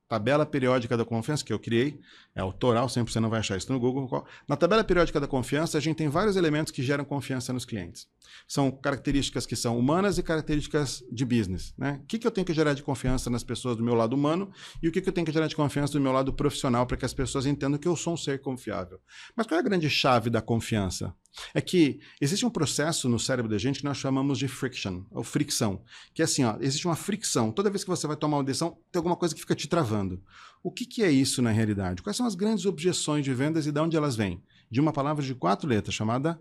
tabela periódica da confiança que eu criei? É autoral, sempre você não vai achar isso no Google. Na tabela periódica da confiança, a gente tem vários elementos que geram confiança nos clientes. São características que são humanas e características de business. Né? O que eu tenho que gerar de confiança nas pessoas do meu lado humano e o que eu tenho que gerar de confiança do meu lado profissional para que as pessoas entendam que eu sou um ser confiável. Mas qual é a grande chave da confiança? É que existe um processo no cérebro da gente que nós chamamos de friction, ou fricção. Que é assim, ó, existe uma fricção. Toda vez que você vai tomar uma decisão, tem alguma coisa que fica te travando. O que é isso na realidade? Quais são as grandes objeções de vendas e de onde elas vêm? De uma palavra de 4 letras chamada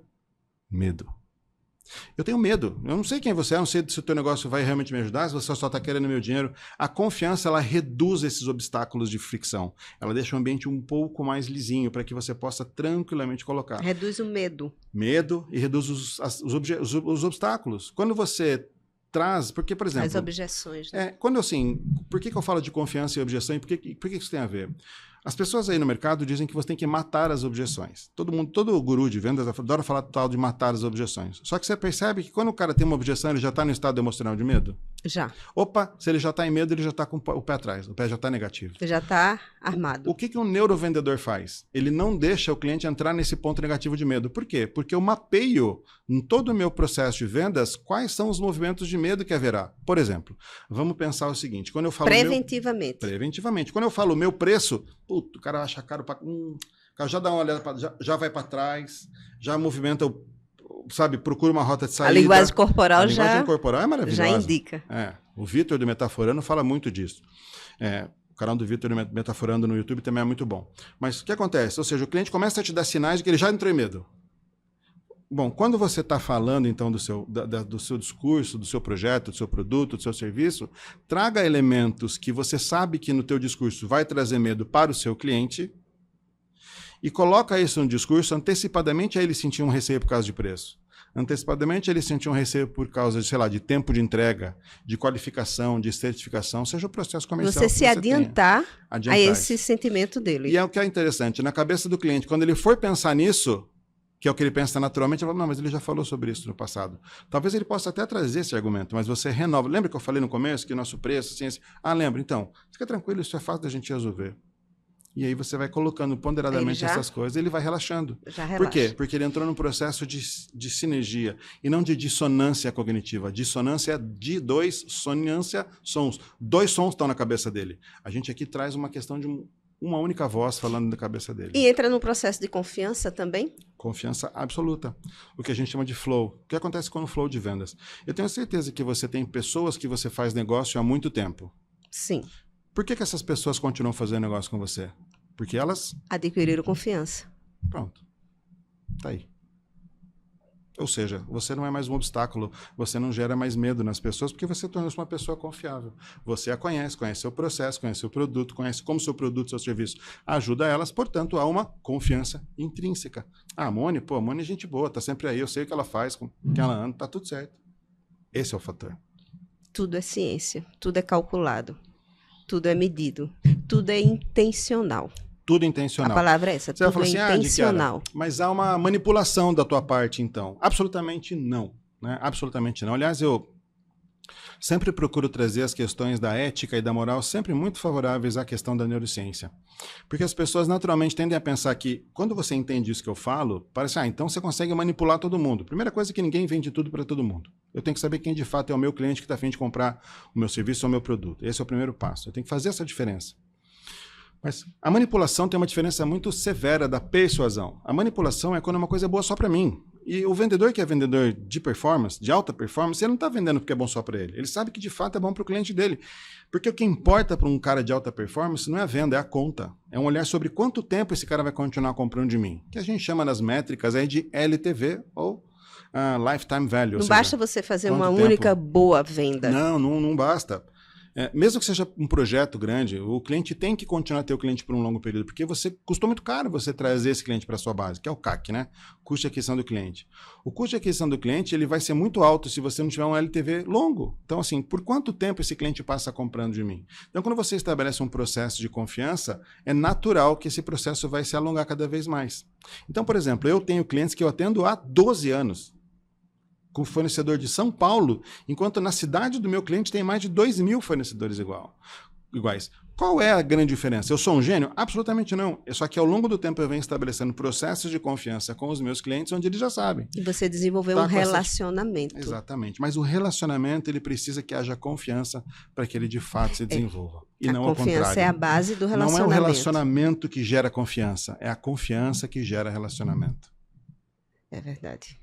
medo. Eu tenho medo. Eu não sei quem você é, não sei se o teu negócio vai realmente me ajudar, se você só está querendo meu dinheiro. A confiança, ela reduz esses obstáculos de fricção. Ela deixa o ambiente um pouco mais lisinho para que você possa tranquilamente colocar. Reduz o medo. Medo e reduz os obstáculos. Quando você traz, porque, por exemplo... As objeções. Né? Quando assim, por que eu falo de confiança e objeção e por que isso tem a ver? As pessoas aí no mercado dizem que você tem que matar as objeções. Todo guru de vendas adora falar tal de matar as objeções. Só que você percebe que quando o cara tem uma objeção, ele já está no estado emocional de medo? Já. Opa, se ele já está em medo, ele já está com o pé atrás. O pé já está negativo. Já está armado. O que um neurovendedor faz? Ele não deixa o cliente entrar nesse ponto negativo de medo. Por quê? Porque eu mapeio em todo o meu processo de vendas quais são os movimentos de medo que haverá. Por exemplo, vamos pensar o seguinte. Quando eu falo preventivamente. Preventivamente. Quando eu falo o meu preço, o cara acha caro para... o cara já dá uma olhada, já vai para trás, já movimenta, sabe, procura uma rota de saída. A linguagem corporal a linguagem corporal é maravilhosa. Já indica. O Vitor do Metaforando fala muito disso. O canal do Vitor Metaforando no YouTube também é muito bom. Mas o que acontece? Ou seja, o cliente começa a te dar sinais de que ele já entrou em medo. Bom, quando você está falando, então, do seu discurso, do seu projeto, do seu produto, do seu serviço, traga elementos que você sabe que no teu discurso vai trazer medo para o seu cliente e coloca isso no discurso antecipadamente a ele sentir um receio por causa de preço. Antecipadamente ele sentir um receio por causa de, sei lá, de tempo de entrega, de qualificação, de certificação, seja o processo comercial. Você se adiantar a esse sentimento dele. E é o que é interessante, na cabeça do cliente, quando ele for pensar nisso, que é o que ele pensa naturalmente, ele fala, não, mas ele já falou sobre isso no passado. Talvez ele possa até trazer esse argumento, mas você renova. Lembra que eu falei no começo que nosso preço, assim, lembra? Então, fica tranquilo, isso é fácil da gente resolver. E aí você vai colocando ponderadamente essas coisas, ele vai relaxando. Já relaxa. Por quê? Porque ele entrou num processo de sinergia e não de dissonância cognitiva. Dissonância de sonância, sons. 2 sons estão na cabeça dele. A gente aqui traz uma questão de uma única voz falando da cabeça dele. E entra no processo de confiança também? Confiança absoluta. O que a gente chama de flow. O que acontece com o flow de vendas? Eu tenho certeza que você tem pessoas que você faz negócio há muito tempo. Sim. Por que essas pessoas continuam fazendo negócio com você? Porque elas... adquiriram confiança. Pronto. Tá aí. Ou seja, você não é mais um obstáculo, você não gera mais medo nas pessoas, porque você torna-se uma pessoa confiável. Você a conhece, conhece seu processo, conhece seu produto, conhece como seu produto, seu serviço ajuda elas, portanto, há uma confiança intrínseca. A Moni é gente boa, tá sempre aí, eu sei o que ela faz, com que ela anda, tá tudo certo. Esse é o fator. Tudo é ciência, tudo é calculado, tudo é medido, tudo é intencional. Tudo intencional. A palavra é essa, você tudo é intencional. Mas há uma manipulação da tua parte, então. Absolutamente não. Né? Absolutamente não. Aliás, eu sempre procuro trazer as questões da ética e da moral sempre muito favoráveis à questão da neurociência. Porque as pessoas naturalmente tendem a pensar que, quando você entende isso que eu falo, parece, então você consegue manipular todo mundo. Primeira coisa é que ninguém vende tudo para todo mundo. Eu tenho que saber quem de fato é o meu cliente que está a fim de comprar o meu serviço ou o meu produto. Esse é o primeiro passo. Eu tenho que fazer essa diferença. Mas a manipulação tem uma diferença muito severa da persuasão. A manipulação é quando uma coisa é boa só para mim. E o vendedor que é vendedor de performance, de alta performance, ele não está vendendo porque é bom só para ele. Ele sabe que de fato é bom para o cliente dele. Porque o que importa para um cara de alta performance não é a venda, é a conta. É um olhar sobre quanto tempo esse cara vai continuar comprando de mim. Que a gente chama nas métricas aí de LTV ou Lifetime Value. Não basta você fazer uma única boa venda. Não basta. Mesmo que seja um projeto grande, o cliente tem que continuar a ter o cliente por um longo período, porque custou muito caro você trazer esse cliente para a sua base, que é o CAC, né? Custo de aquisição do cliente. O custo de aquisição do cliente ele vai ser muito alto se você não tiver um LTV longo. Então, assim, por quanto tempo esse cliente passa comprando de mim? Então, quando você estabelece um processo de confiança, é natural que esse processo vai se alongar cada vez mais. Então, por exemplo, eu tenho clientes que eu atendo há 12 anos. Com fornecedor de São Paulo, enquanto na cidade do meu cliente tem mais de 2.000 fornecedores iguais. Qual é a grande diferença? Eu sou um gênio? Absolutamente não. Só que ao longo do tempo eu venho estabelecendo processos de confiança com os meus clientes onde eles já sabem. E você desenvolveu um relacionamento. Exatamente. Mas o relacionamento ele precisa que haja confiança para que ele de fato se desenvolva. E não ao contrário. A confiança é a base do relacionamento. Não é o relacionamento que gera confiança, é a confiança que gera relacionamento. É verdade.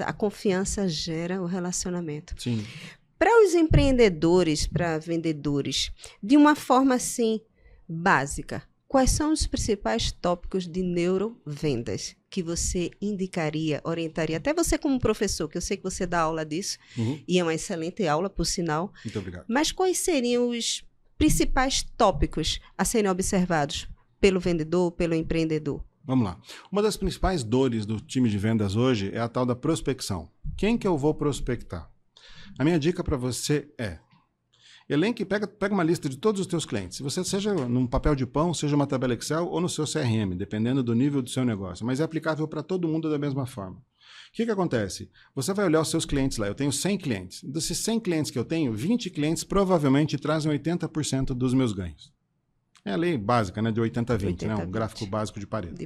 A confiança gera o relacionamento. Sim. Para os empreendedores, para vendedores, de uma forma assim básica, quais são os principais tópicos de neurovendas que você indicaria, orientaria? Até você como professor, que eu sei que você dá aula disso, e é uma excelente aula, por sinal. Muito obrigado. Mas quais seriam os principais tópicos a serem observados pelo vendedor, pelo empreendedor? Vamos lá. Uma das principais dores do time de vendas hoje é a tal da prospecção. Quem que eu vou prospectar? A minha dica para você é: elenque, pega uma lista de todos os teus clientes. Se você seja num papel de pão, seja uma tabela Excel ou no seu CRM, dependendo do nível do seu negócio, mas é aplicável para todo mundo da mesma forma. O que acontece? Você vai olhar os seus clientes lá. Eu tenho 100 clientes. Desses 100 clientes que eu tenho, 20 clientes provavelmente trazem 80% dos meus ganhos. É a lei básica, né, de 80-20, né, um gráfico básico de Pareto.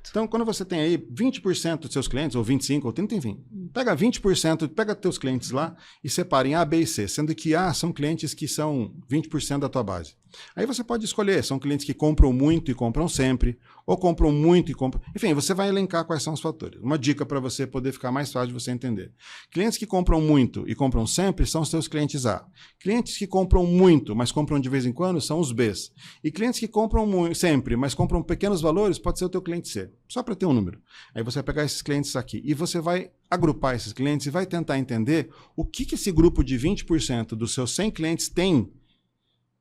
Então, quando você tem aí 20% dos seus clientes, ou 25%, ou 30%, enfim, pega 20%, pega teus clientes lá e separa em A, B e C, sendo que A são clientes que são 20% da tua base. Aí você pode escolher, são clientes que compram muito e compram sempre, ou compram muito e compram... Enfim, você vai elencar quais são os fatores. Uma dica para você poder ficar mais fácil de você entender. Clientes que compram muito e compram sempre são os seus clientes A. Clientes que compram muito, mas compram de vez em quando, são os Bs. E clientes que compram muito, sempre, mas compram pequenos valores, pode ser o teu cliente C. Só para ter um número. Aí você vai pegar esses clientes aqui e você vai agrupar esses clientes e vai tentar entender o que esse grupo de 20% dos seus 100 clientes tem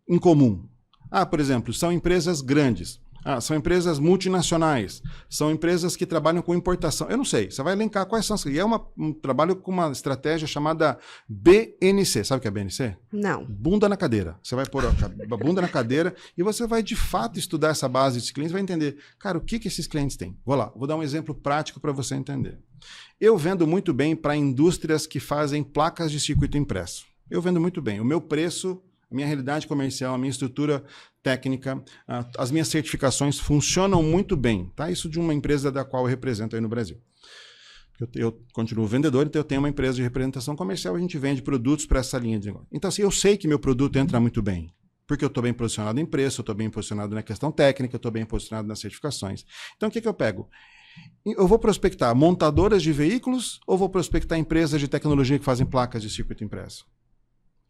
em comum. Por exemplo, são empresas grandes. São empresas multinacionais. São empresas que trabalham com importação. Eu não sei. Você vai elencar quais são. E é um trabalho com uma estratégia chamada BNC. Sabe o que é BNC? Não. Bunda na cadeira. Você vai pôr a bunda na cadeira e você vai, de fato, estudar essa base de clientes e vai entender, cara, o que esses clientes têm? Vou dar um exemplo prático para você entender. Eu vendo muito bem para indústrias que fazem placas de circuito impresso. Eu vendo muito bem. O meu preço... A minha realidade comercial, a minha estrutura técnica, as minhas certificações funcionam muito bem. Tá? Isso de uma empresa da qual eu represento aí no Brasil. Eu continuo vendedor, então eu tenho uma empresa de representação comercial, a gente vende produtos para essa linha de negócio. Então, assim, eu sei que meu produto entra muito bem, porque eu estou bem posicionado em preço, eu estou bem posicionado na questão técnica, eu estou bem posicionado nas certificações. Então, o que eu pego? Eu vou prospectar montadoras de veículos ou vou prospectar empresas de tecnologia que fazem placas de circuito impresso?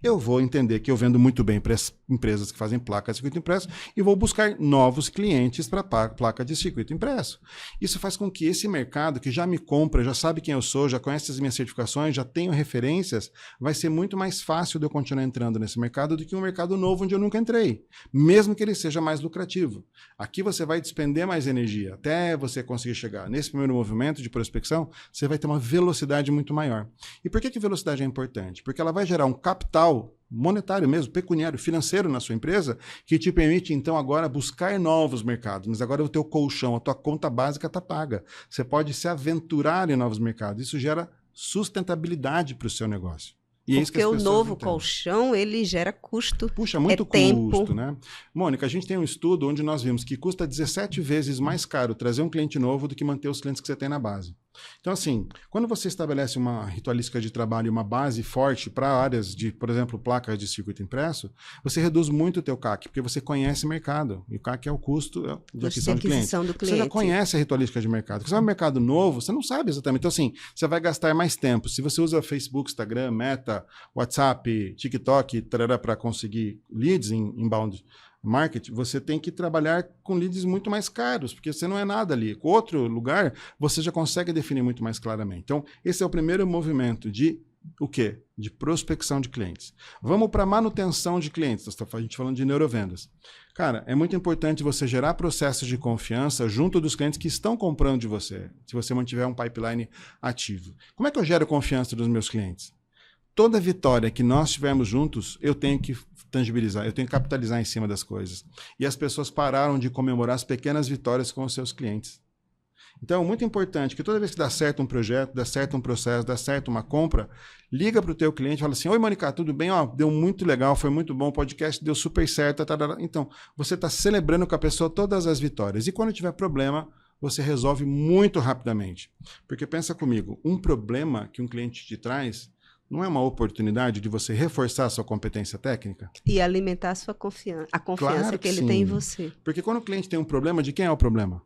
Eu vou entender que eu vendo muito bem para as empresas que fazem placa de circuito impresso e vou buscar novos clientes para placa de circuito impresso. Isso faz com que esse mercado, que já me compra, já sabe quem eu sou, já conhece as minhas certificações, já tenho referências, vai ser muito mais fácil de eu continuar entrando nesse mercado do que um mercado novo onde eu nunca entrei, mesmo que ele seja mais lucrativo. Aqui você vai despender mais energia. Até você conseguir chegar nesse primeiro movimento de prospecção, você vai ter uma velocidade muito maior. E por que velocidade é importante? Porque ela vai gerar um capital monetário mesmo, pecuniário, financeiro na sua empresa, que te permite, então, agora buscar novos mercados. Mas agora o teu colchão, a tua conta básica está paga. Você pode se aventurar em novos mercados. Isso gera sustentabilidade para o seu negócio. E porque o novo colchão, ele gera custo. Puxa, muito custo, né? Mônica, a gente tem um estudo onde nós vimos que custa 17 vezes mais caro trazer um cliente novo do que manter os clientes que você tem na base. Então, assim, quando você estabelece uma ritualística de trabalho e uma base forte para áreas de, por exemplo, placas de circuito impresso, você reduz muito o teu CAC, porque você conhece o mercado. E o CAC é o custo de aquisição do cliente. Você já conhece a ritualística de mercado. Porque se é um mercado novo, você não sabe exatamente. Então, assim, você vai gastar mais tempo. Se você usa Facebook, Instagram, Meta, WhatsApp, TikTok, para conseguir leads em inbound marketing, você tem que trabalhar com leads muito mais caros, porque você não é nada ali. Com outro lugar, você já consegue definir muito mais claramente. Então, esse é o primeiro movimento de o quê? De prospecção de clientes. Vamos para manutenção de clientes. A gente falando de neurovendas. Cara, é muito importante você gerar processos de confiança junto dos clientes que estão comprando de você, se você mantiver um pipeline ativo. Como é que eu gero confiança dos meus clientes? Toda vitória que nós tivermos juntos, eu tenho que tangibilizar, eu tenho que capitalizar em cima das coisas. E as pessoas pararam de comemorar as pequenas vitórias com os seus clientes. Então, é muito importante que toda vez que dá certo um projeto, dá certo um processo, dá certo uma compra, liga para o teu cliente e fala assim, oi, Mônica, tudo bem? Ó, deu muito legal, foi muito bom, o podcast deu super certo. Tarará. Então, você está celebrando com a pessoa todas as vitórias. E quando tiver problema, você resolve muito rapidamente. Porque pensa comigo, um problema que um cliente te traz não é uma oportunidade de você reforçar a sua competência técnica? E alimentar a sua confiança, a confiança claro que ele tem em você. Porque quando o cliente tem um problema, de quem é o problema?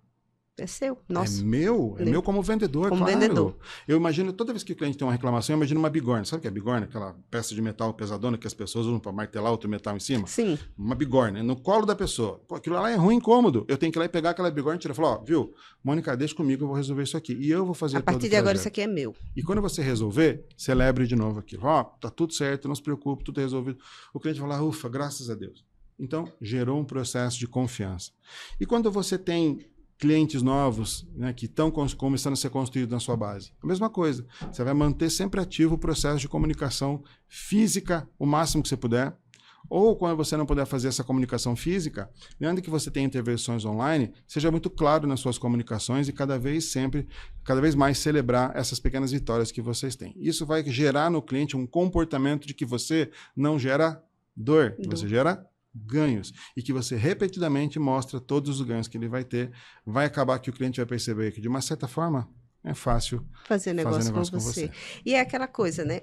É seu, nosso. É meu como vendedor, como claro. Vendedor. Eu imagino, toda vez que o cliente tem uma reclamação, eu imagino uma bigorna. Sabe o que é bigorna? Aquela peça de metal pesadona que as pessoas usam para martelar outro metal em cima? Sim. Uma bigorna, no colo da pessoa. Pô, aquilo lá é ruim, incômodo. Eu tenho que ir lá e pegar aquela bigorna e tirar e falar, ó, viu, Mônica, deixa comigo, eu vou resolver isso aqui. E eu vou fazer a partir de agora isso aqui é meu. E quando você resolver, celebre de novo aquilo. Ó, tá tudo certo, não se preocupe, tudo é resolvido. O cliente vai falar, ufa, graças a Deus. Então, gerou um processo de confiança. E quando você tem clientes novos, né, que estão começando a ser construídos na sua base. A mesma coisa. Você vai manter sempre ativo o processo de comunicação física o máximo que você puder. Ou quando você não puder fazer essa comunicação física, ainda que você tenha intervenções online, seja muito claro nas suas comunicações e cada vez mais celebrar essas pequenas vitórias que vocês têm. Isso vai gerar no cliente um comportamento de que você não gera dor. Você gera ganhos, e que você repetidamente mostra todos os ganhos que ele vai ter, vai acabar que o cliente vai perceber que, de uma certa forma, é fácil fazer negócio com você. E é aquela coisa, né?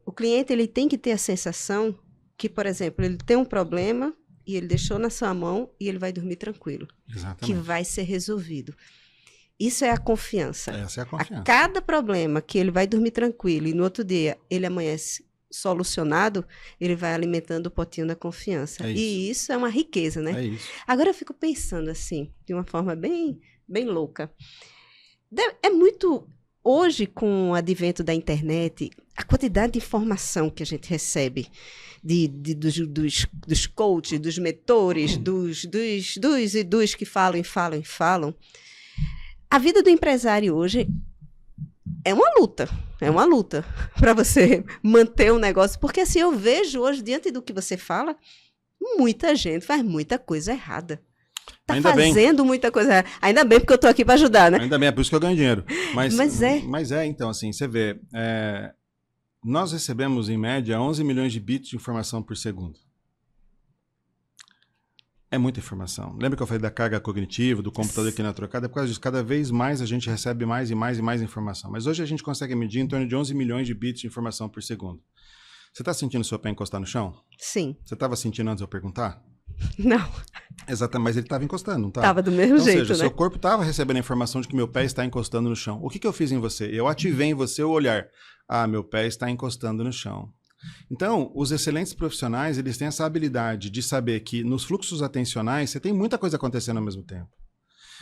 O cliente ele tem que ter a sensação que, por exemplo, ele tem um problema e ele deixou na sua mão e ele vai dormir tranquilo. Exatamente. Que vai ser resolvido. Isso é a confiança. Essa é a confiança. A cada problema que ele vai dormir tranquilo e no outro dia ele amanhece solucionado, ele vai alimentando o potinho da confiança. E isso é uma riqueza, né? É isso. Agora eu fico pensando assim, de uma forma bem, bem louca. É muito... Hoje, com o advento da internet, a quantidade de informação que a gente recebe dos coaches, dos mentores, dos que falam. A vida do empresário hoje é uma luta para você manter um negócio, porque assim, eu vejo hoje, diante do que você fala, muita gente faz muita coisa errada. Tá fazendo muita coisa errada. Ainda bem, porque eu tô aqui para ajudar, né? Ainda bem, é por isso que eu ganho dinheiro. Mas então, assim, você vê, nós recebemos, em média, 11 milhões de bits de informação por segundo. É muita informação. Lembra que eu falei da carga cognitiva, do computador que não é trocado? É por causa disso. Cada vez mais a gente recebe mais e mais e mais informação. Mas hoje a gente consegue medir em torno de 11 milhões de bits de informação por segundo. Você está sentindo o seu pé encostar no chão? Sim. Você estava sentindo antes de eu perguntar? Não. Exatamente, mas ele estava encostando, não estava? Estava do mesmo jeito, seja, né? Seu corpo estava recebendo a informação de que meu pé está encostando no chão. O que eu fiz em você? Eu ativei em você o olhar. Ah, meu pé está encostando no chão. Então, os excelentes profissionais, eles têm essa habilidade de saber que nos fluxos atencionais você tem muita coisa acontecendo ao mesmo tempo.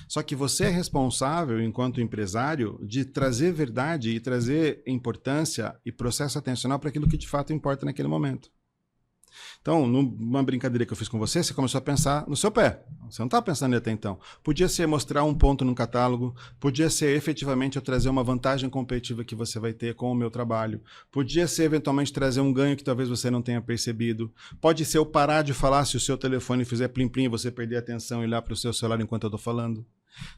Só que você é responsável, enquanto empresário, de trazer verdade e trazer importância e processo atencional para aquilo que de fato importa naquele momento. Então, numa brincadeira que eu fiz com você, você começou a pensar no seu pé. Você não estava pensando até então. Podia ser mostrar um ponto num catálogo, podia ser efetivamente eu trazer uma vantagem competitiva que você vai ter com o meu trabalho, podia ser eventualmente trazer um ganho que talvez você não tenha percebido, pode ser eu parar de falar se o seu telefone fizer plim-plim e você perder a atenção e olhar para o seu celular enquanto eu estou falando.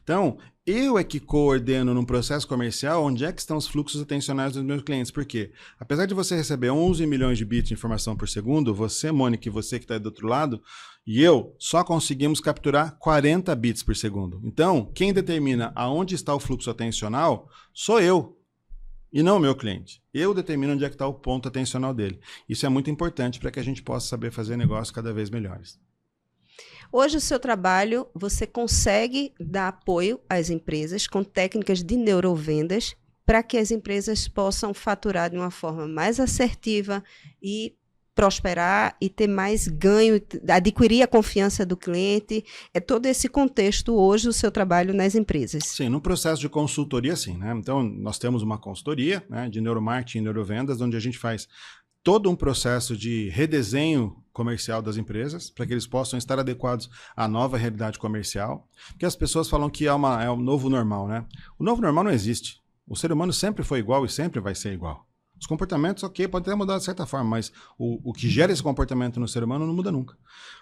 Então, eu é que coordeno num processo comercial onde é que estão os fluxos atencionais dos meus clientes. Por quê? Apesar de você receber 11 milhões de bits de informação por segundo, você, Mônica, e você que está do outro lado, e eu, só conseguimos capturar 40 bits por segundo. Então, quem determina aonde está o fluxo atencional sou eu, e não o meu cliente. Eu determino onde é que está o ponto atencional dele. Isso é muito importante para que a gente possa saber fazer negócios cada vez melhores. Hoje, o seu trabalho, você consegue dar apoio às empresas com técnicas de neurovendas para que as empresas possam faturar de uma forma mais assertiva e prosperar e ter mais ganho, adquirir a confiança do cliente. É todo esse contexto hoje do seu trabalho nas empresas. Sim, no processo de consultoria, sim, né? Então, nós temos uma consultoria, né, de neuromarketing e neurovendas, onde a gente faz todo um processo de redesenho comercial das empresas, para que eles possam estar adequados à nova realidade comercial. Porque as pessoas falam que é um novo normal, né? O novo normal não existe. O ser humano sempre foi igual e sempre vai ser igual. Os comportamentos, ok, pode até mudar de certa forma, mas o que gera esse comportamento no ser humano não muda nunca.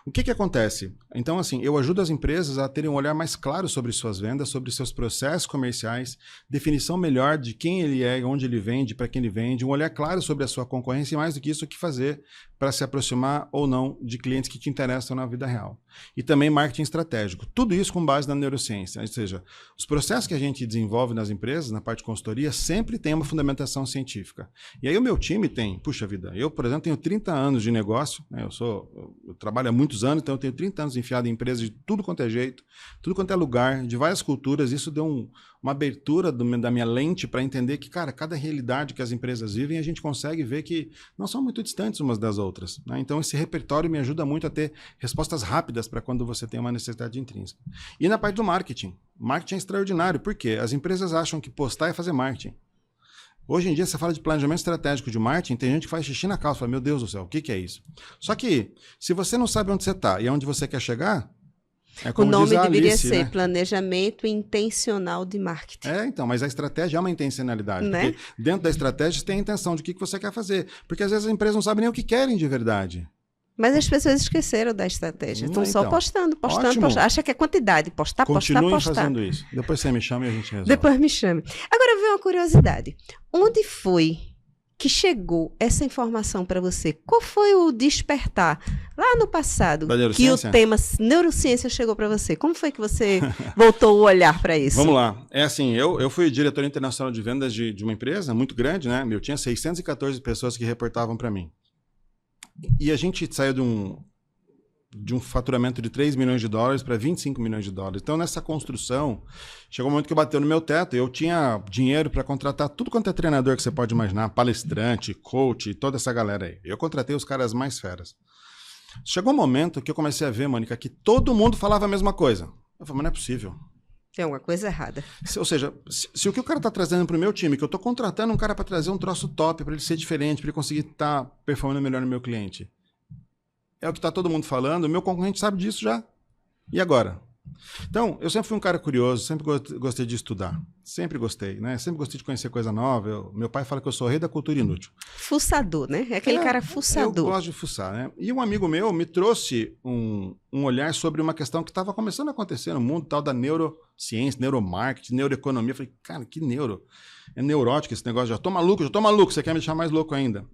O que acontece? Então, assim, eu ajudo as empresas a terem um olhar mais claro sobre suas vendas, sobre seus processos comerciais, definição melhor de quem ele é, onde ele vende, para quem ele vende, um olhar claro sobre a sua concorrência e, mais do que isso, o que fazer para se aproximar ou não de clientes que te interessam na vida real. E também marketing estratégico. Tudo isso com base na neurociência. Ou seja, os processos que a gente desenvolve nas empresas, na parte de consultoria, sempre tem uma fundamentação científica. E aí o meu time tem, puxa vida, eu, por exemplo, tenho 30 anos de negócio, né? Eu trabalho há muitos anos, então eu tenho 30 anos enfiado em empresas de tudo quanto é jeito, tudo quanto é lugar, de várias culturas. Isso deu uma abertura da minha lente para entender que, cara, cada realidade que as empresas vivem, a gente consegue ver que não são muito distantes umas das outras, né? Então esse repertório me ajuda muito a ter respostas rápidas para quando você tem uma necessidade intrínseca. E na parte do marketing. Marketing é extraordinário, por quê? As empresas acham que postar é fazer marketing. Hoje em dia, você fala de planejamento estratégico de marketing, tem gente que faz xixi na calça, fala, meu Deus do céu, o que é isso? Só que, se você não sabe onde você está e aonde você quer chegar, é como o nome diz a deveria Alice, ser né? Planejamento Intencional de Marketing. Então, mas a estratégia é uma intencionalidade, Né? porque dentro da estratégia você tem a intenção de o que você quer fazer, porque às vezes as empresas não sabem nem o que querem de verdade. Mas as pessoas esqueceram da estratégia. Estão só Então, postando. ótimo. Acha que é quantidade. Postar. Continuem fazendo isso. Depois você me chama e a gente resolve. Depois me chame. Agora vem uma curiosidade. Onde foi que chegou essa informação para você? Qual foi o despertar lá no passado Da que o neurociência? tema neurociência chegou para você? Como foi que você voltou o olhar para isso? Vamos lá. É assim, eu fui diretor internacional de vendas de uma empresa muito grande, né? Eu tinha 614 pessoas que reportavam para mim. E a gente saiu de um faturamento de 3 milhões de dólares para 25 milhões de dólares. Então, nessa construção, chegou um momento que bateu no meu teto. Eu tinha dinheiro para contratar tudo quanto é treinador que você pode imaginar, palestrante, coach, toda essa galera aí. Eu contratei os caras mais feras. Chegou um momento que eu comecei a ver, Mônica, que todo mundo falava a mesma coisa. Eu falei, mas não é possível. Tem alguma coisa errada. Ou seja, se o que o cara está trazendo para o meu time, que eu estou contratando um cara para trazer um troço top, para ele ser diferente, para ele conseguir estar performando melhor no meu cliente, é o que está todo mundo falando, o meu concorrente sabe disso já. E agora? Então, eu sempre fui um cara curioso, sempre gostei de estudar. Sempre gostei, né? Sempre gostei de conhecer coisa nova. Meu pai fala que eu sou o rei da cultura inútil. Fuçador, né? É aquele cara fuçador. Eu gosto de fuçar, né? E um amigo meu me trouxe um olhar sobre uma questão que estava começando a acontecer no mundo, tal da neurociência, neuromarketing, neuroeconomia. Eu falei, cara, que neuro? É neurótico esse negócio. Já tô maluco, você quer me deixar mais louco ainda.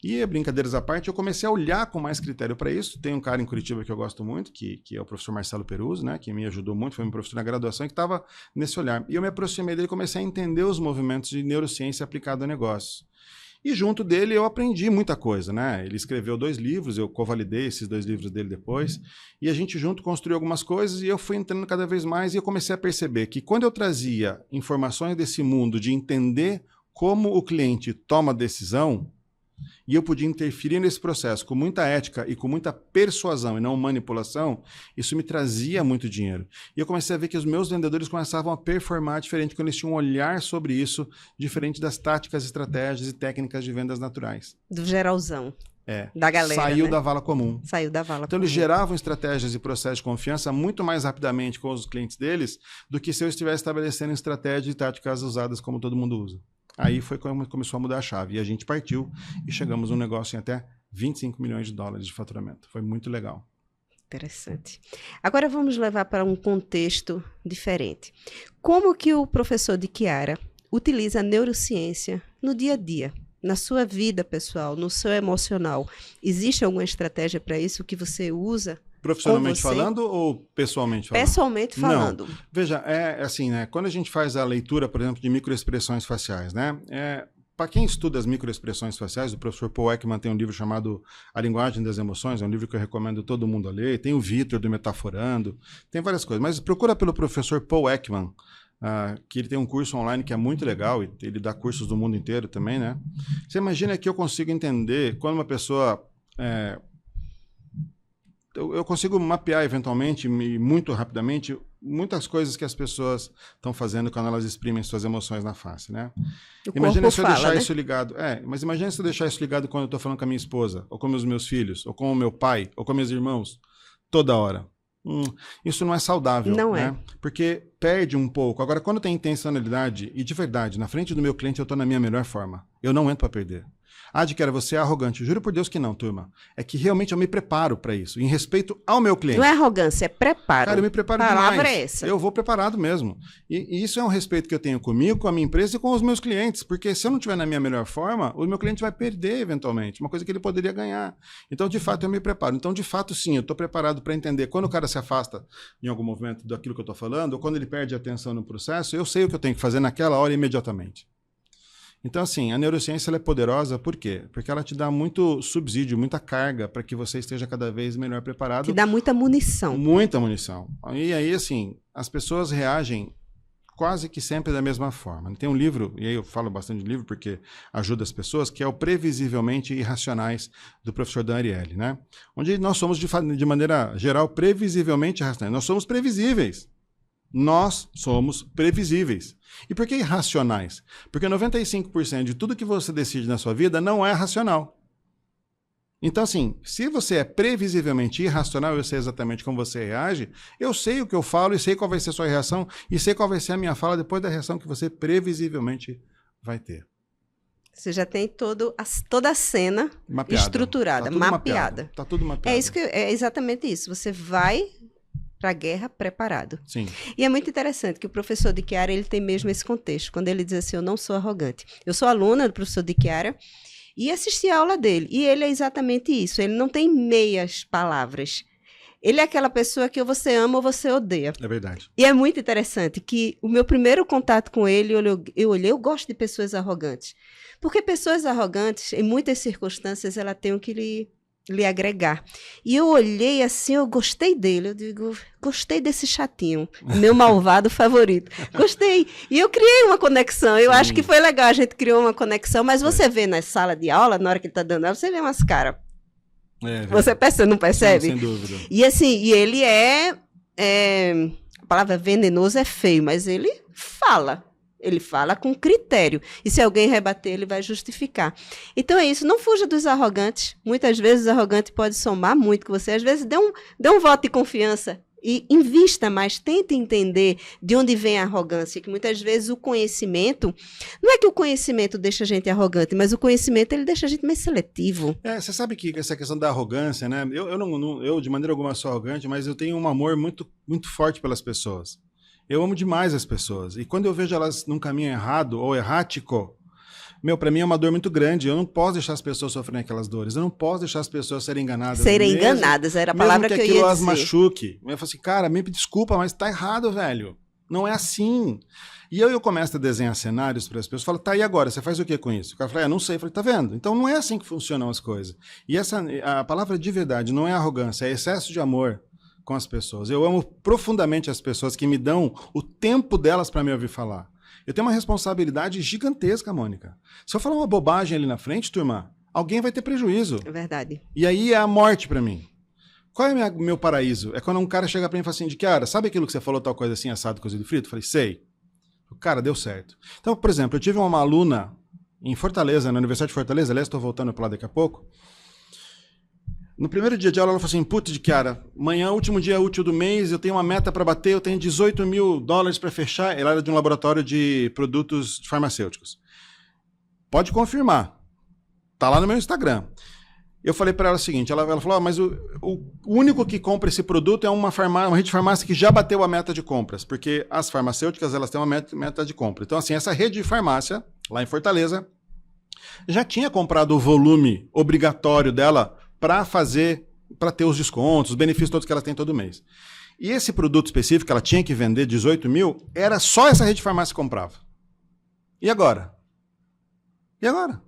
E, brincadeiras à parte, eu comecei a olhar com mais critério para isso. Tem um cara em Curitiba que eu gosto muito, que é o professor Marcelo Peruzzo, né? Que me ajudou muito, foi meu professor na graduação, que estava nesse olhar. E eu me aproximei dele e comecei a entender os movimentos de neurociência aplicado a negócios. E junto dele eu aprendi muita coisa, né? Ele escreveu 2 livros, eu covalidei esses 2 livros dele depois, e a gente junto construiu algumas coisas e eu fui entrando cada vez mais e eu comecei a perceber que quando eu trazia informações desse mundo de entender como o cliente toma decisão, e eu podia interferir nesse processo com muita ética e com muita persuasão e não manipulação, isso me trazia muito dinheiro. E eu comecei a ver que os meus vendedores começavam a performar diferente, quando eles tinham um olhar sobre isso, diferente das táticas, estratégias e técnicas de vendas naturais. Do geralzão. Da galera, Saiu né? da vala comum. Saiu da vala Então, comum. eles geravam estratégias e processos de confiança muito mais rapidamente com os clientes deles do que se eu estivesse estabelecendo estratégias e táticas usadas como todo mundo usa. Aí foi quando começou a mudar a chave. E a gente partiu e chegamos num negócio em até 25 milhões de dólares de faturamento. Foi muito legal. Interessante. Agora vamos levar para um contexto diferente. Como que o professor de Chiara utiliza a neurociência no dia a dia? Na sua vida pessoal, no seu emocional, existe alguma estratégia para isso que você usa? Profissionalmente falando ou pessoalmente falando? Pessoalmente falando. Não. Veja, é assim, né? Quando a gente faz a leitura, por exemplo, de microexpressões faciais, né? Para quem estuda as microexpressões faciais, o professor Paul Ekman tem um livro chamado A Linguagem das Emoções, é um livro que eu recomendo todo mundo a ler. Tem o Vitor do Metaforando, tem várias coisas. Mas procura pelo professor Paul Ekman, que ele tem um curso online que é muito legal, e ele dá cursos do mundo inteiro também, né? Você imagina que eu consigo entender quando uma pessoa... Eu consigo mapear eventualmente e muito rapidamente muitas coisas que as pessoas estão fazendo quando elas exprimem suas emoções na face, né? Imagina se eu deixar isso ligado. Mas imagina se eu deixar isso ligado quando eu estou falando com a minha esposa, ou com os meus filhos, ou com o meu pai, ou com meus irmãos, toda hora. Isso não é saudável, não né? Porque perde um pouco. Agora, quando tem intencionalidade e de verdade, na frente do meu cliente eu estou na minha melhor forma. Eu não entro para perder. De que você é arrogante. Juro por Deus que não, turma. É que realmente eu me preparo para isso, em respeito ao meu cliente. Não é arrogância, é preparo. Cara, eu me preparo demais. A palavra é essa. Eu vou preparado mesmo. E isso é um respeito que eu tenho comigo, com a minha empresa e com os meus clientes. Porque se eu não estiver na minha melhor forma, o meu cliente vai perder eventualmente, uma coisa que ele poderia ganhar. Então, de fato, eu me preparo. Então, de fato, sim, eu estou preparado para entender quando o cara se afasta em algum movimento daquilo que eu estou falando, ou quando ele perde a atenção no processo, eu sei o que eu tenho que fazer naquela hora imediatamente. Então, assim, a neurociência ela é poderosa, por quê? Porque ela te dá muito subsídio, muita carga para que você esteja cada vez melhor preparado. Te dá muita munição. Muita munição. E aí, assim, as pessoas reagem quase que sempre da mesma forma. Tem um livro, e aí eu falo bastante de livro porque ajuda as pessoas, que é o Previsivelmente Irracionais, do professor Dan Ariely, né? Onde nós somos, de maneira geral, previsivelmente irracionais. Nós somos previsíveis. Nós somos previsíveis. E por que irracionais? Porque 95% de tudo que você decide na sua vida não é racional. Então, assim, se você é previsivelmente irracional, eu sei exatamente como você reage, eu sei o que eu falo e sei qual vai ser a sua reação e sei qual vai ser a minha fala depois da reação que você previsivelmente vai ter. Você já tem toda a cena mapeada, estruturada, mapeada. Tá tudo mapeado. É exatamente isso. Você vai para a guerra preparado. Sim. E é muito interessante que o professor de Chiara, ele tem mesmo esse contexto, quando ele diz assim, eu não sou arrogante. Eu sou aluna do professor de Chiara e assisti a aula dele, e ele é exatamente isso, ele não tem meias palavras. Ele é aquela pessoa que ou você ama ou você odeia. É verdade. E é muito interessante que o meu primeiro contato com ele, eu gosto de pessoas arrogantes. Porque pessoas arrogantes, em muitas circunstâncias, elas têm o que lhe agregar. E eu olhei assim, eu gostei dele, eu digo, gostei desse chatinho, meu malvado favorito. Gostei. E eu criei uma conexão, eu acho que foi legal, a gente criou uma conexão, mas você vê na sala de aula, na hora que ele está dando aula, você vê umas caras. Você percebe, não percebe? Sem dúvida. E assim, e ele a palavra venenoso é feio, mas ele fala com critério. E se alguém rebater, ele vai justificar. Então é isso, não fuja dos arrogantes. Muitas vezes o arrogante pode somar muito com você. Às vezes dê um voto de confiança e invista mais, tente entender de onde vem a arrogância, que muitas vezes o conhecimento, não é que o conhecimento deixa a gente arrogante, mas o conhecimento ele deixa a gente mais seletivo. Você sabe que essa questão da arrogância, né? Eu de maneira alguma sou arrogante, mas eu tenho um amor muito, muito forte pelas pessoas. Eu amo demais as pessoas. E quando eu vejo elas num caminho errado ou errático, para mim é uma dor muito grande. Eu não posso deixar as pessoas sofrerem aquelas dores. Eu não posso deixar as pessoas serem enganadas. Enganadas, era a palavra que eu ia dizer. Mesmo que aquilo as machuque. Eu falo assim, cara, me desculpa, mas tá errado, velho. Não é assim. E eu começo a desenhar cenários para as pessoas. Falo, tá, e agora? Você faz o que com isso? O cara fala, não sei. Eu falei, tá vendo? Então não é assim que funcionam as coisas. E a palavra de verdade não é arrogância, é excesso de amor com as pessoas. Eu amo profundamente as pessoas que me dão o tempo delas para me ouvir falar. Eu tenho uma responsabilidade gigantesca, Mônica. Se eu falar uma bobagem ali na frente, turma, alguém vai ter prejuízo. É verdade. E aí é a morte para mim. Qual é o meu paraíso? É quando um cara chega para mim e fala assim, de cara, sabe aquilo que você falou, tal coisa assim, assado, cozido, frito? Eu falei, sei. Cara, deu certo. Então, por exemplo, eu tive uma aluna em Fortaleza, na Universidade de Fortaleza, aliás, estou voltando para lá daqui a pouco. No primeiro dia de aula, ela falou assim, putz, cara, amanhã, último dia útil do mês, eu tenho uma meta para bater, eu tenho $18 mil para fechar. Ela era de um laboratório de produtos farmacêuticos. Pode confirmar. Tá lá no meu Instagram. Eu falei para ela o seguinte, ela falou, mas o único que compra esse produto é uma rede de farmácia que já bateu a meta de compras, porque as farmacêuticas elas têm uma meta de compra. Então, assim, essa rede de farmácia, lá em Fortaleza, já tinha comprado o volume obrigatório dela para ter os descontos, os benefícios todos que ela tem todo mês. E esse produto específico, ela tinha que vender 18 mil, era só essa rede de farmácia que comprava. E agora? E agora?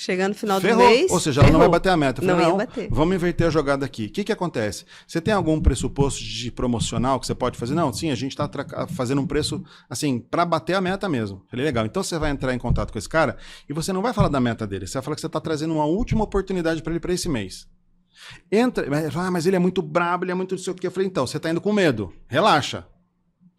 Chegando no final Ferrou. do mês. Ou seja, ela não vai bater a meta. Eu falei, não ia bater. Vamos inverter a jogada aqui. O que acontece? Você tem algum pressuposto de promocional que você pode fazer? Não, sim, a gente está fazendo um preço assim, para bater a meta mesmo. Falei, legal. Então você vai entrar em contato com esse cara e você não vai falar da meta dele. Você vai falar que você está trazendo uma última oportunidade para ele para esse mês. Entra, mas ele é muito brabo, ele é muito não sei o quê. Eu falei, então, você está indo com medo. Relaxa.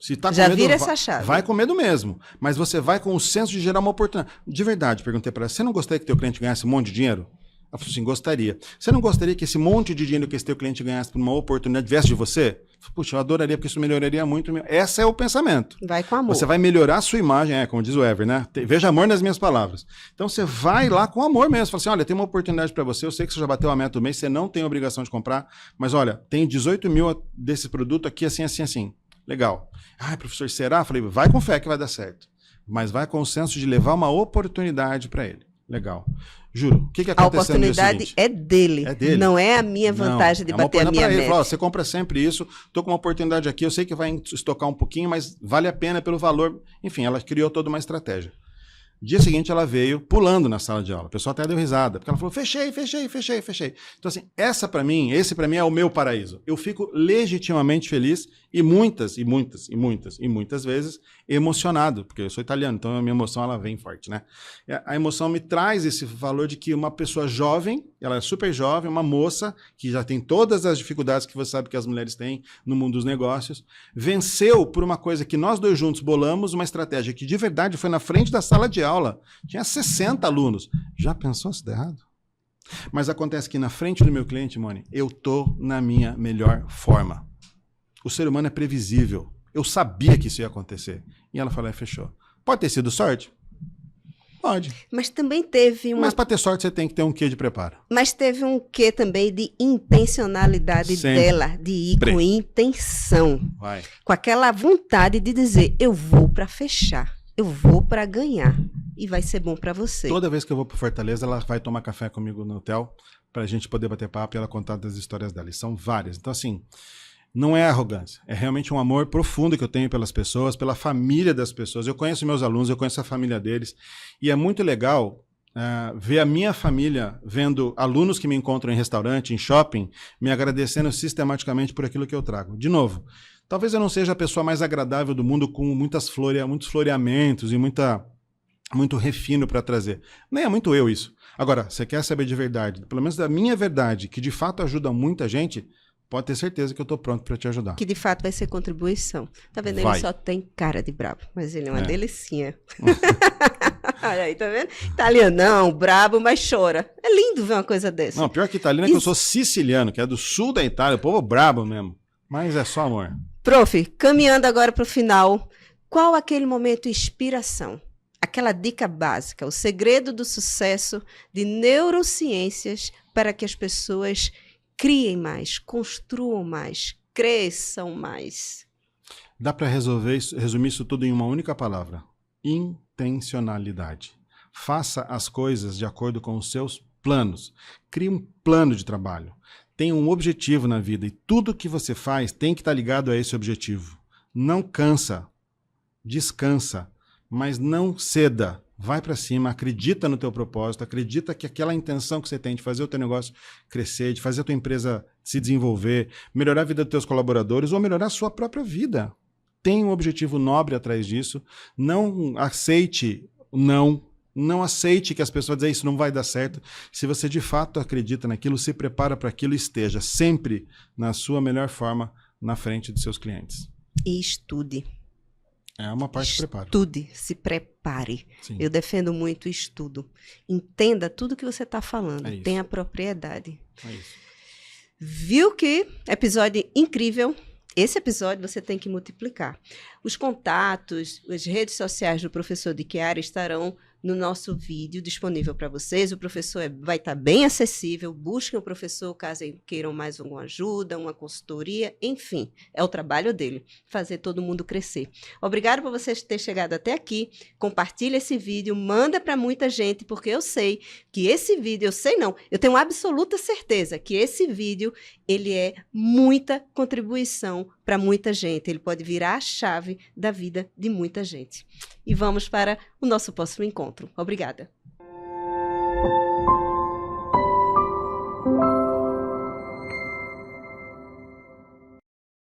Se tá Já com medo, vira essa chave. Vai com medo mesmo. Mas você vai com o senso de gerar uma oportunidade. De verdade, perguntei para ela, você não gostaria que teu cliente ganhasse um monte de dinheiro? Ela falou assim, gostaria. Você não gostaria que esse monte de dinheiro que esse teu cliente ganhasse por uma oportunidade viesse de você? Puxa, eu adoraria, porque isso melhoraria muito. Esse é o pensamento. Vai com amor. Você vai melhorar a sua imagem, como diz o Ever, né? Veja amor nas minhas palavras. Então você vai lá com amor mesmo. Fala assim, olha, tem uma oportunidade para você, eu sei que você já bateu a meta do mês, você não tem obrigação de comprar, mas olha, tem 18 mil desse produto aqui, assim, assim, assim. Legal. Ai, professor, será? Falei, vai com fé que vai dar certo. Mas vai com o senso de levar uma oportunidade para ele. Legal. Juro, o que aconteceu no dia seguinte? A oportunidade é dele. É dele. Não é a minha vantagem de bater a minha meta. Falou, você compra sempre isso, tô com uma oportunidade aqui, eu sei que vai estocar um pouquinho, mas vale a pena pelo valor. Enfim, ela criou toda uma estratégia. Dia seguinte ela veio pulando na sala de aula. O pessoal até deu risada, porque ela falou, fechei. Então assim, esse para mim é o meu paraíso. Eu fico legitimamente feliz e muitas vezes emocionado, porque eu sou italiano, então a minha emoção ela vem forte, né? A emoção me traz esse valor de que uma pessoa jovem, ela é super jovem, uma moça que já tem todas as dificuldades que você sabe que as mulheres têm no mundo dos negócios, venceu por uma coisa que nós dois juntos bolamos, uma estratégia que de verdade foi na frente da sala de aula. Tinha 60 alunos. Já pensou se der errado? Mas acontece que na frente do meu cliente, Moni, eu tô na minha melhor forma. O ser humano é previsível. Eu sabia que isso ia acontecer. E ela falou, fechou. Pode ter sido sorte? Pode. Mas também teve uma... Mas para ter sorte você tem que ter um quê de preparo. Mas teve um quê também de intencionalidade dela, de ir com intenção. Vai. Com aquela vontade de dizer, eu vou para fechar. Eu vou para ganhar e vai ser bom para você. Toda vez que eu vou para Fortaleza, ela vai tomar café comigo no hotel para a gente poder bater papo e ela contar das histórias dela. E são várias. Então, assim, não é arrogância. É realmente um amor profundo que eu tenho pelas pessoas, pela família das pessoas. Eu conheço meus alunos, eu conheço a família deles. E é muito legal ver a minha família vendo alunos que me encontram em restaurante, em shopping, me agradecendo sistematicamente por aquilo que eu trago. De novo, talvez eu não seja a pessoa mais agradável do mundo com muitos floreamentos e muito refino para trazer. Nem é muito eu isso. Agora, você quer saber de verdade, pelo menos da minha verdade, que de fato ajuda muita gente, pode ter certeza que eu estou pronto para te ajudar. Que de fato vai ser contribuição. Tá vendo? Vai. Ele só tem cara de brabo, mas ele é uma delicinha. Olha aí, tá vendo? Italianão, brabo, mas chora. É lindo ver uma coisa dessa. Não, pior que italiano é que eu sou siciliano, que é do sul da Itália, o povo brabo mesmo. Mas é só amor. Prof, caminhando agora para o final, qual aquele momento inspiração? Aquela dica básica, o segredo do sucesso de neurociências para que as pessoas criem mais, construam mais, cresçam mais. Dá para resumir isso tudo em uma única palavra: intencionalidade. Faça as coisas de acordo com os seus planos. Crie um plano de trabalho. Tenha um objetivo na vida e tudo que você faz tem que estar ligado a esse objetivo. Não cansa, descansa, mas não ceda. Vai para cima, acredita no teu propósito, acredita que aquela intenção que você tem de fazer o teu negócio crescer, de fazer a tua empresa se desenvolver, melhorar a vida dos teus colaboradores ou melhorar a sua própria vida. Tem um objetivo nobre atrás disso. Não aceite não Não aceite que as pessoas dizem isso não vai dar certo. Se você de fato acredita naquilo, se prepara para aquilo e esteja sempre na sua melhor forma na frente dos seus clientes. E estude. É uma parte de preparo. Estude, se prepare. Sim. Eu defendo muito o estudo. Entenda tudo que você está falando. É isso. Tenha propriedade. É isso. Viu que episódio incrível? Esse episódio você tem que multiplicar. Os contatos, as redes sociais do professor de Chiara estarão no nosso vídeo disponível para vocês. O professor vai estar bem acessível. Busquem o professor caso queiram mais alguma ajuda, uma consultoria, enfim, é o trabalho dele, fazer todo mundo crescer. Obrigada por você ter chegado até aqui. Compartilha esse vídeo, manda para muita gente, porque eu sei que esse vídeo, eu tenho absoluta certeza que esse vídeo, ele é muita contribuição para muita gente. Ele pode virar a chave da vida de muita gente. E vamos para o nosso próximo encontro. Obrigada.